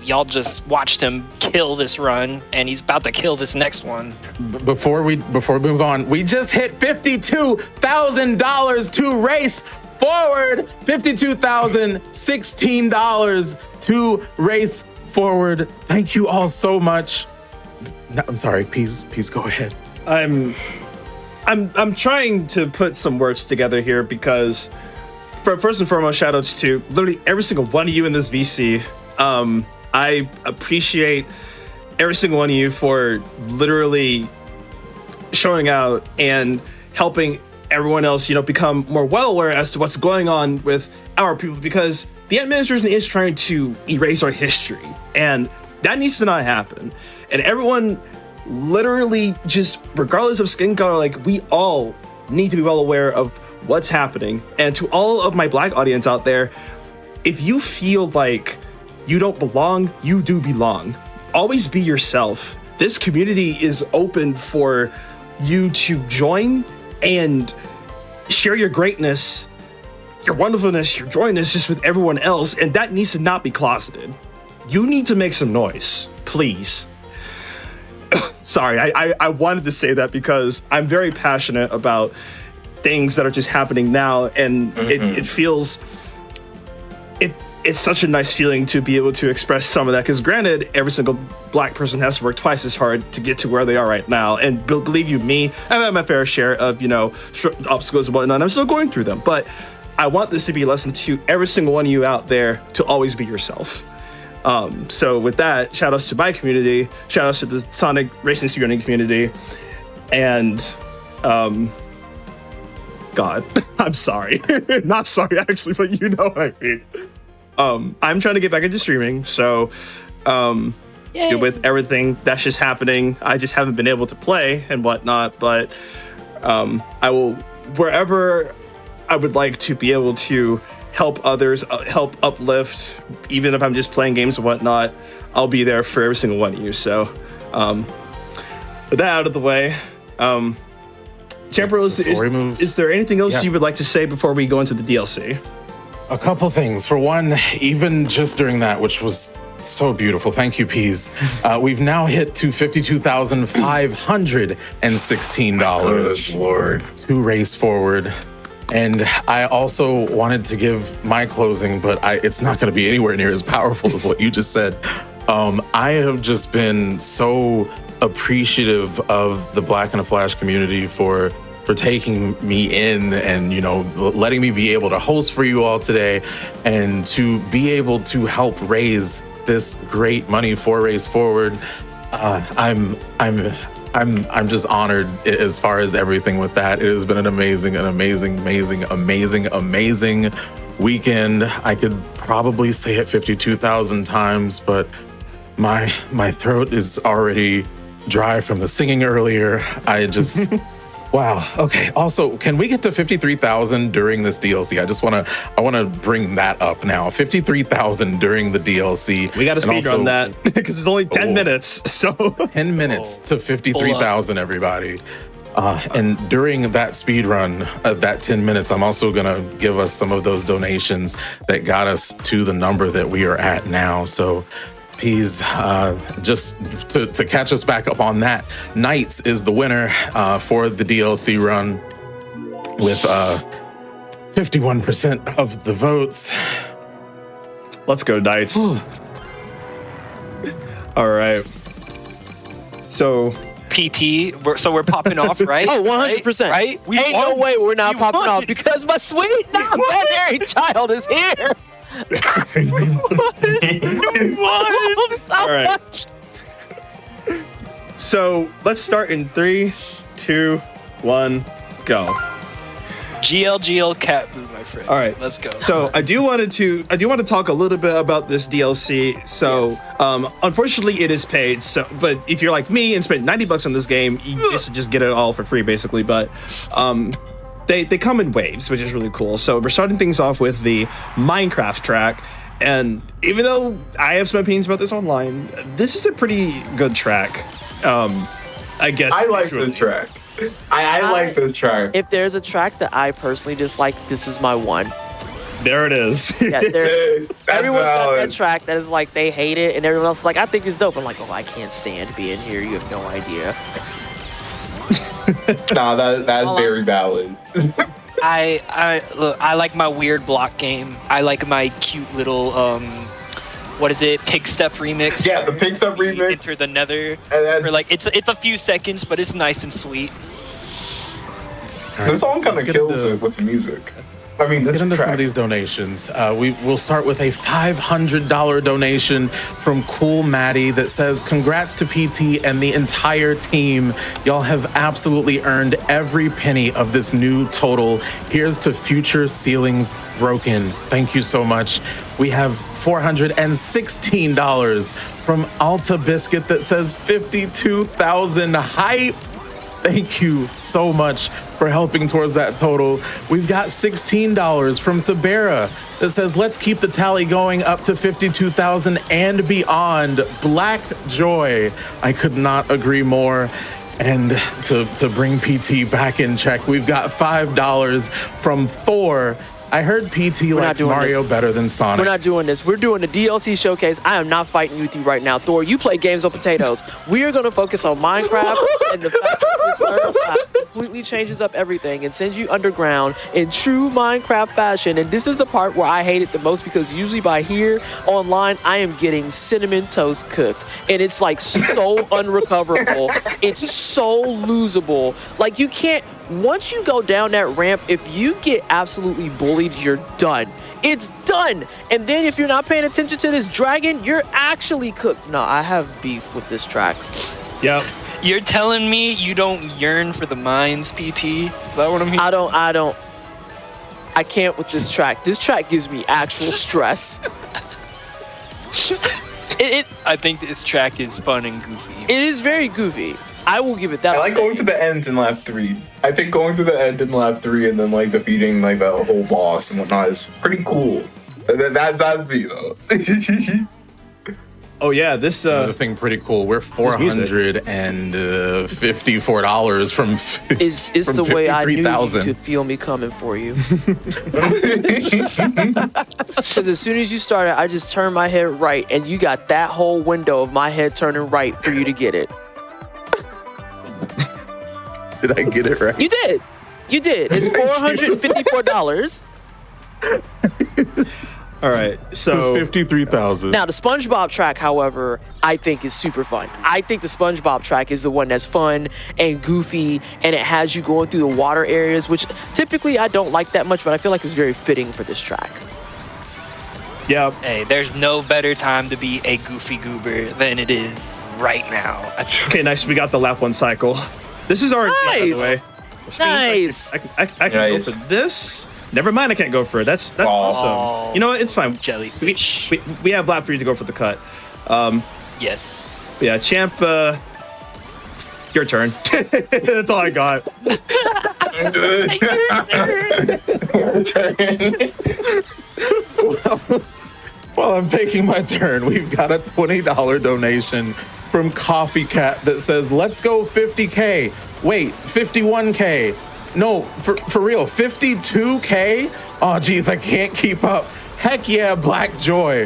[SPEAKER 4] y'all just watched him kill this run, and he's about to kill this next one.
[SPEAKER 1] Before we move on, we just hit $52,000 to race forward. $52,016 to race forward. Thank you all so much. No, I'm sorry, Peas, go ahead.
[SPEAKER 2] I'm trying to put some words together here because, first and foremost, shout outs to literally every single one of you in this VC. I appreciate every single one of you for literally showing out and helping everyone else, become more well aware as to what's going on with our people, because the administration is trying to erase our history, and that needs to not happen. And everyone, literally, just regardless of skin color, like, we all need to be well aware of what's happening. And to all of my Black audience out there, if you feel like you don't belong, you do belong. Always be yourself. This community is open for you to join and share your greatness, your wonderfulness, your joyness just with everyone else, and that needs to not be closeted. You need to make some noise, please. Sorry, I wanted to say that because I'm very passionate about things that are just happening now, and it feels it's such a nice feeling to be able to express some of that, because granted, every single Black person has to work twice as hard to get to where they are right now, and believe you me, I've had my fair share of obstacles and whatnot, and I'm still going through them, but I want this to be a lesson to every single one of you out there to always be yourself. So with that, shout outs to my community, shout outs to the Sonic Racing Speedrunning community, and God, I'm sorry. Not sorry actually, but you know what I mean. I'm trying to get back into streaming, so with everything that's just happening, I just haven't been able to play and whatnot, but I will, wherever I would like to be able to help others, help uplift, even if I'm just playing games and whatnot, I'll be there for every single one of you. So with that out of the way, champrul, is there anything else you would like to say before we go into the DLC?
[SPEAKER 1] A couple things. For one, even just during that, which was so beautiful, thank you, Peas. We've now hit to $52,516
[SPEAKER 3] Lord,
[SPEAKER 1] to race forward. And I also wanted to give my closing, but it's not going to be anywhere near as powerful as what you just said. I have just been so appreciative of the Black in a Flash community for taking me in and, letting me be able to host for you all today and to be able to help raise this great money for Race Forward. I'm just honored as far as everything with that. It has been an amazing weekend. I could probably say it 52,000 times, but my throat is already dry from the singing earlier. I just wow. Okay. Also, can we get to 53,000 during this DLC? I want to bring that up now. 53,000 during the DLC.
[SPEAKER 2] We got to speed run that because it's only 10 minutes. So
[SPEAKER 1] 10 minutes to 53,000, everybody. And during that speed run, that 10 minutes, I'm also going to give us some of those donations that got us to the number that we are at now. So Peas, just to catch us back up on that, Knights is the winner for the DLC run with 51% of the votes.
[SPEAKER 2] Let's go, Knights. All right. So
[SPEAKER 4] PT, we're popping off, right?
[SPEAKER 5] Oh, 100%.
[SPEAKER 4] Right?
[SPEAKER 5] Ain't no way we're not popping off because my sweet non-binary child is here.
[SPEAKER 2] All right. So let's start in 3, 2, 1, go.
[SPEAKER 4] GLGL cat food, my friend.
[SPEAKER 2] All right,
[SPEAKER 4] let's go.
[SPEAKER 2] So I do want to talk a little bit about this DLC. So unfortunately, it is paid. So, but if you're like me and spent $90 on this game, you just get it all for free, basically. But they come in waves, which is really cool. So we're starting things off with the Minecraft track. And even though I have some opinions about this online, this is a pretty good track. I guess
[SPEAKER 3] I like the track. I like this track.
[SPEAKER 5] If there's a track that I personally dislike, this is my one.
[SPEAKER 2] There it is.
[SPEAKER 5] Yeah,
[SPEAKER 3] That's
[SPEAKER 5] everyone's got that
[SPEAKER 3] valid.
[SPEAKER 5] track that is like they hate it, and everyone else is like, I think it's dope. I'm like, oh, I can't stand being here. You have no idea.
[SPEAKER 3] Nah, that's very valid.
[SPEAKER 4] Look, I like my weird block game. I like my cute little what is it? Pig Step remix.
[SPEAKER 3] Yeah, the Pig Step remix.
[SPEAKER 4] Enter the Nether.
[SPEAKER 3] And then-
[SPEAKER 4] Or like it's a few seconds, but it's nice and sweet.
[SPEAKER 3] The song kind
[SPEAKER 1] let's
[SPEAKER 3] of
[SPEAKER 1] get
[SPEAKER 3] kills
[SPEAKER 1] into-
[SPEAKER 3] it with the music. I mean,
[SPEAKER 1] Let's
[SPEAKER 3] this
[SPEAKER 1] get into some
[SPEAKER 3] track.
[SPEAKER 1] of these donations. We'll start with a $500 donation from Cool Maddie that says, congrats to PT and the entire team. Y'all have absolutely earned every penny of this new total. Here's to future ceilings broken. Thank you so much. We have $416 from Alta Biscuit that says 52,000 hype. Thank you so much for helping towards that total. We've got $16 from Sabera that says, let's keep the tally going up to 52,000 and beyond. Black joy. I could not agree more. And to bring PT back in check, we've got $5 from Thor. I heard PT
[SPEAKER 5] not
[SPEAKER 1] likes
[SPEAKER 5] doing
[SPEAKER 1] Mario
[SPEAKER 5] this.
[SPEAKER 1] better than Sonic.
[SPEAKER 5] We're not doing this. We're doing the DLC showcase. I am not fighting with you right now, Thor. You play games on potatoes. We are going to focus on Minecraft and the fact that this third pack completely changes up everything and sends you underground in true Minecraft fashion. And this is the part where I hate it the most because usually by here online, I am getting cinnamon toast cooked. And it's like so unrecoverable. It's so losable. Like you can't. Once you go down that ramp, if you get absolutely bullied, you're done. It's done. And then if you're not paying attention to this dragon, you're actually cooked. No, I have beef with this track.
[SPEAKER 2] Yep.
[SPEAKER 4] You're telling me you don't yearn for the mines, PT? Is that what I'm hearing?
[SPEAKER 5] I can't with this track. This track gives me actual stress.
[SPEAKER 4] I think this track is fun and goofy.
[SPEAKER 5] It is very goofy. I will give it that.
[SPEAKER 3] I like going to the end in lap 3. I think going to the end in lap 3 and then like defeating like the whole boss and whatnot is pretty cool. That's me though.
[SPEAKER 2] Oh yeah, this
[SPEAKER 1] Another thing pretty cool. We're $454 from
[SPEAKER 5] is
[SPEAKER 1] from
[SPEAKER 5] the way I knew you
[SPEAKER 1] 53,000.
[SPEAKER 5] could feel me coming for you. Because as soon as you started, I just turned my head right, and you got that whole window of my head turning right for you to get it.
[SPEAKER 1] Did I get it right?
[SPEAKER 5] You did. You did. It's $454.
[SPEAKER 2] all right. So
[SPEAKER 1] 53,000.
[SPEAKER 5] Now, the SpongeBob track, however, I think is super fun. I think the SpongeBob track is the one that's fun and goofy, and it has you going through the water areas, which typically I don't like that much, but I feel like it's very fitting for this track.
[SPEAKER 2] yeah,
[SPEAKER 4] Hey, there's no better time to be a goofy goober than it is right now.
[SPEAKER 2] okay, nice. We got the lap 1 cycle. This is already by the
[SPEAKER 5] Nice.
[SPEAKER 2] way. Which means
[SPEAKER 5] Nice.
[SPEAKER 2] I can go
[SPEAKER 3] Nice.
[SPEAKER 2] for this. Never mind, I can't go for it. That's awesome. You know what? It's fine.
[SPEAKER 4] Jellyfish.
[SPEAKER 2] We have lap 3 to go for the cut.
[SPEAKER 4] Yes.
[SPEAKER 2] Yeah, Champ, your turn. That's all I got.
[SPEAKER 1] While I'm taking my turn, we've got a $20 donation from Coffee Cat that says, let's go 50K. Wait, 51K. No, for real, 52K? Oh, geez, I can't keep up. Heck yeah, Black Joy.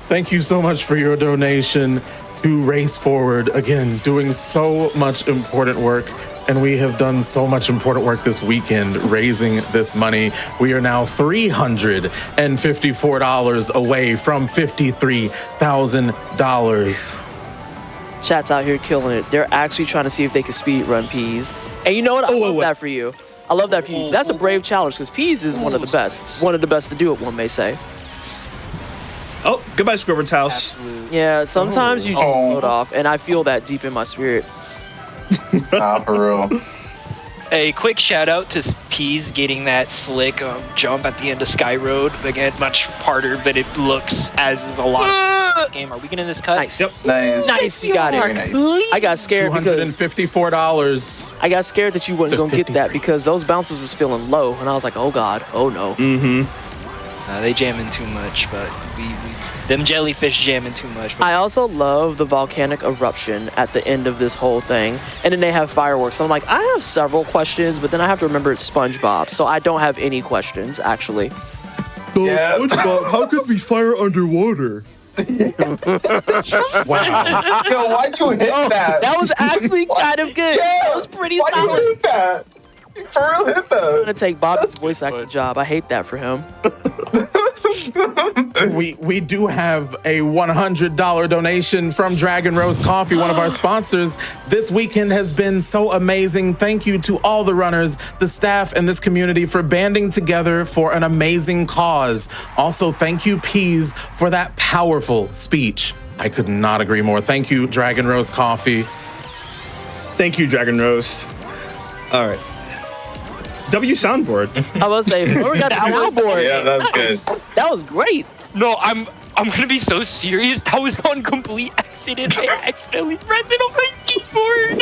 [SPEAKER 1] Thank you so much for your donation to Race Forward. Again, doing so much important work. And we have done so much important work this weekend raising this money. We are now $354 away from $53,000.
[SPEAKER 5] Chat's out here killing it. They're actually trying to see if they can speed run Peas. And you know what? I love that for you. I love that for you. That's a brave challenge because Peas is one of the best. One of the best to do it, one may say.
[SPEAKER 2] Oh, goodbye, Squidward's house.
[SPEAKER 4] Absolute.
[SPEAKER 5] Yeah, sometimes you just
[SPEAKER 3] Oh.
[SPEAKER 5] float off, and I feel that deep in my spirit.
[SPEAKER 3] Nah, for real.
[SPEAKER 4] A quick shout out to Peas getting that slick jump at the end of Sky Road. Again, much harder than it looks, as is a lot of this game. Are we getting this cut?
[SPEAKER 5] Nice.
[SPEAKER 2] Yep.
[SPEAKER 3] Nice.
[SPEAKER 5] Nice, you got
[SPEAKER 3] Very
[SPEAKER 5] it.
[SPEAKER 3] nice.
[SPEAKER 5] I got scared because
[SPEAKER 1] $254.
[SPEAKER 5] I got scared that you wasn't
[SPEAKER 1] To
[SPEAKER 5] gonna get that
[SPEAKER 1] 53.
[SPEAKER 5] because those bounces was feeling low, and I was like, oh god, oh no.
[SPEAKER 4] They jamming too much, but them jellyfish jamming too much.
[SPEAKER 5] I also love the volcanic eruption at the end of this whole thing. And then they have fireworks. I'm like, I have several questions, but then I have to remember it's SpongeBob. So I don't have any questions, actually.
[SPEAKER 2] So, SpongeBob, how could we fire underwater?
[SPEAKER 1] Wow.
[SPEAKER 3] Yo, why'd you hit that?
[SPEAKER 5] That was actually kind of good. That was pretty
[SPEAKER 3] Why'd you
[SPEAKER 5] solid.
[SPEAKER 3] hit that? You for real hit
[SPEAKER 5] I'm
[SPEAKER 3] that.
[SPEAKER 5] gonna take Bobby's voice acting job. I hate that for him.
[SPEAKER 1] We do have a $100 donation from Dragon Roast Coffee, one of our sponsors. This weekend has been so amazing. Thank you to all the runners, the staff, and this community for banding together for an amazing cause. Also, thank you, Peas, for that powerful speech. I could not agree more. Thank you, Dragon Roast Coffee.
[SPEAKER 2] Thank you, Dragon Roast. All right. W soundboard.
[SPEAKER 5] I was say, whoever got the soundboard.
[SPEAKER 3] Yeah, that's good.
[SPEAKER 5] That was great.
[SPEAKER 4] No, I'm gonna be so serious. That was on complete accident. I accidentally pressed it on my keyboard.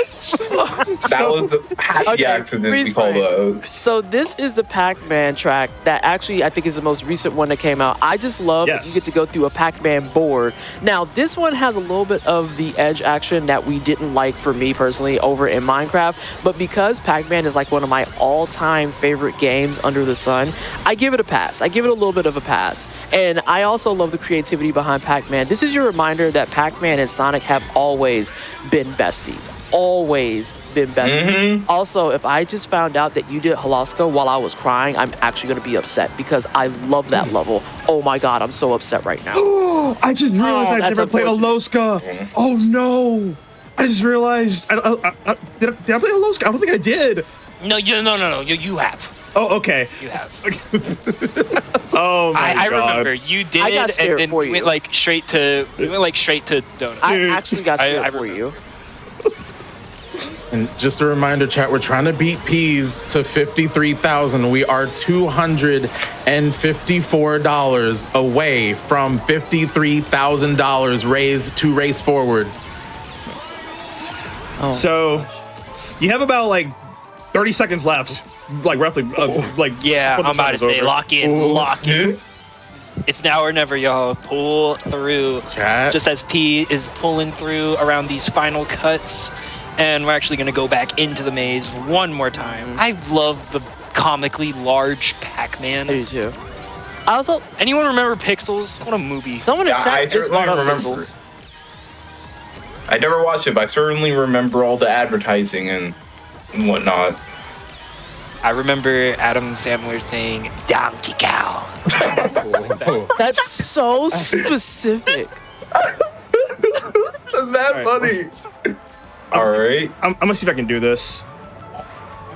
[SPEAKER 3] That was a happy
[SPEAKER 5] Okay,
[SPEAKER 3] accident we
[SPEAKER 5] freeze
[SPEAKER 3] call
[SPEAKER 5] frame.
[SPEAKER 3] that.
[SPEAKER 5] So this is the Pac-Man track that actually I think is the most recent one that came out. I just love that you
[SPEAKER 2] Yes.
[SPEAKER 5] get to go through a Pac-Man board. Now this one has a little bit of the edge action that we didn't like for me personally over in Minecraft, but because Pac-Man is like one of my all-time favorite games under the sun, I give it a pass. I give it a little bit of a pass. And I also love the creativity behind Pac-Man. This is your reminder that Pac-Man and Sonic have always been besties. Always been besties. Also, if I just found out that you did Holoska while I was crying, I'm actually going to be upset because I love that level. Oh my god, I'm so upset right now.
[SPEAKER 2] I just realized I've
[SPEAKER 5] that's
[SPEAKER 2] never played a Holoska. Oh no! I just realized. Did I play Holoska? I don't think I did.
[SPEAKER 4] No, you have.
[SPEAKER 2] Oh, okay.
[SPEAKER 4] You have.
[SPEAKER 2] Oh my
[SPEAKER 4] I
[SPEAKER 2] god.
[SPEAKER 4] remember you did
[SPEAKER 5] I got
[SPEAKER 4] it,
[SPEAKER 5] scared
[SPEAKER 4] and then
[SPEAKER 5] for
[SPEAKER 4] we
[SPEAKER 5] you.
[SPEAKER 4] went like straight to donut.
[SPEAKER 5] I actually got scared
[SPEAKER 4] I
[SPEAKER 5] for
[SPEAKER 4] remember.
[SPEAKER 5] you.
[SPEAKER 1] And just a reminder, chat, we're trying to beat Peas to 53,000. We are $254 away from $53,000 raised to race forward.
[SPEAKER 2] So, you have about like 30 seconds left, like roughly. Like
[SPEAKER 4] Yeah,
[SPEAKER 2] before the
[SPEAKER 4] I'm about to
[SPEAKER 2] time is
[SPEAKER 4] say,
[SPEAKER 2] over.
[SPEAKER 4] lock in. It's now or never, y'all. Pull through.
[SPEAKER 1] Chat.
[SPEAKER 4] Just as P is pulling through around these final cuts, and we're actually going to go back into the maze one more time. I love the comically large
[SPEAKER 5] I
[SPEAKER 4] Pac-Man.
[SPEAKER 5] do too. I also,
[SPEAKER 4] Anyone remember Pixels? What a movie.
[SPEAKER 5] someone in
[SPEAKER 3] Yeah, I
[SPEAKER 5] chat just
[SPEAKER 3] certainly
[SPEAKER 5] brought up
[SPEAKER 3] remember.
[SPEAKER 5] Pixels.
[SPEAKER 3] I never watched it, but I certainly remember all the advertising and whatnot.
[SPEAKER 4] I remember Adam Sandler saying, Donkey Cow.
[SPEAKER 5] That's so specific.
[SPEAKER 3] That's that funny. All right.
[SPEAKER 2] I'm gonna see if I can do this.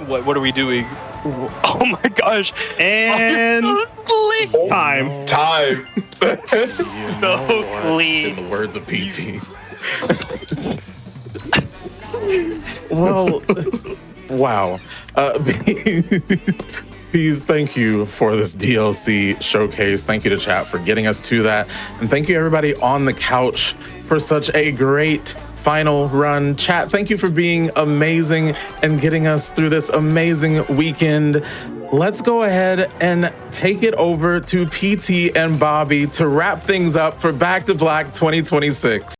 [SPEAKER 4] What are we doing? Oh my gosh.
[SPEAKER 2] And
[SPEAKER 4] Clean.
[SPEAKER 2] time.
[SPEAKER 3] Time.
[SPEAKER 4] So
[SPEAKER 1] In
[SPEAKER 4] clean.
[SPEAKER 1] the words of PT.
[SPEAKER 2] Well,
[SPEAKER 1] Wow. Peas, thank you for this DLC showcase. Thank you to chat for getting us to that. And thank you everybody on the couch for such a great final run. Chat, thank you for being amazing and getting us through this amazing weekend. Let's go ahead and take it over to PT and Bobby to wrap things up for Back to Black 2026.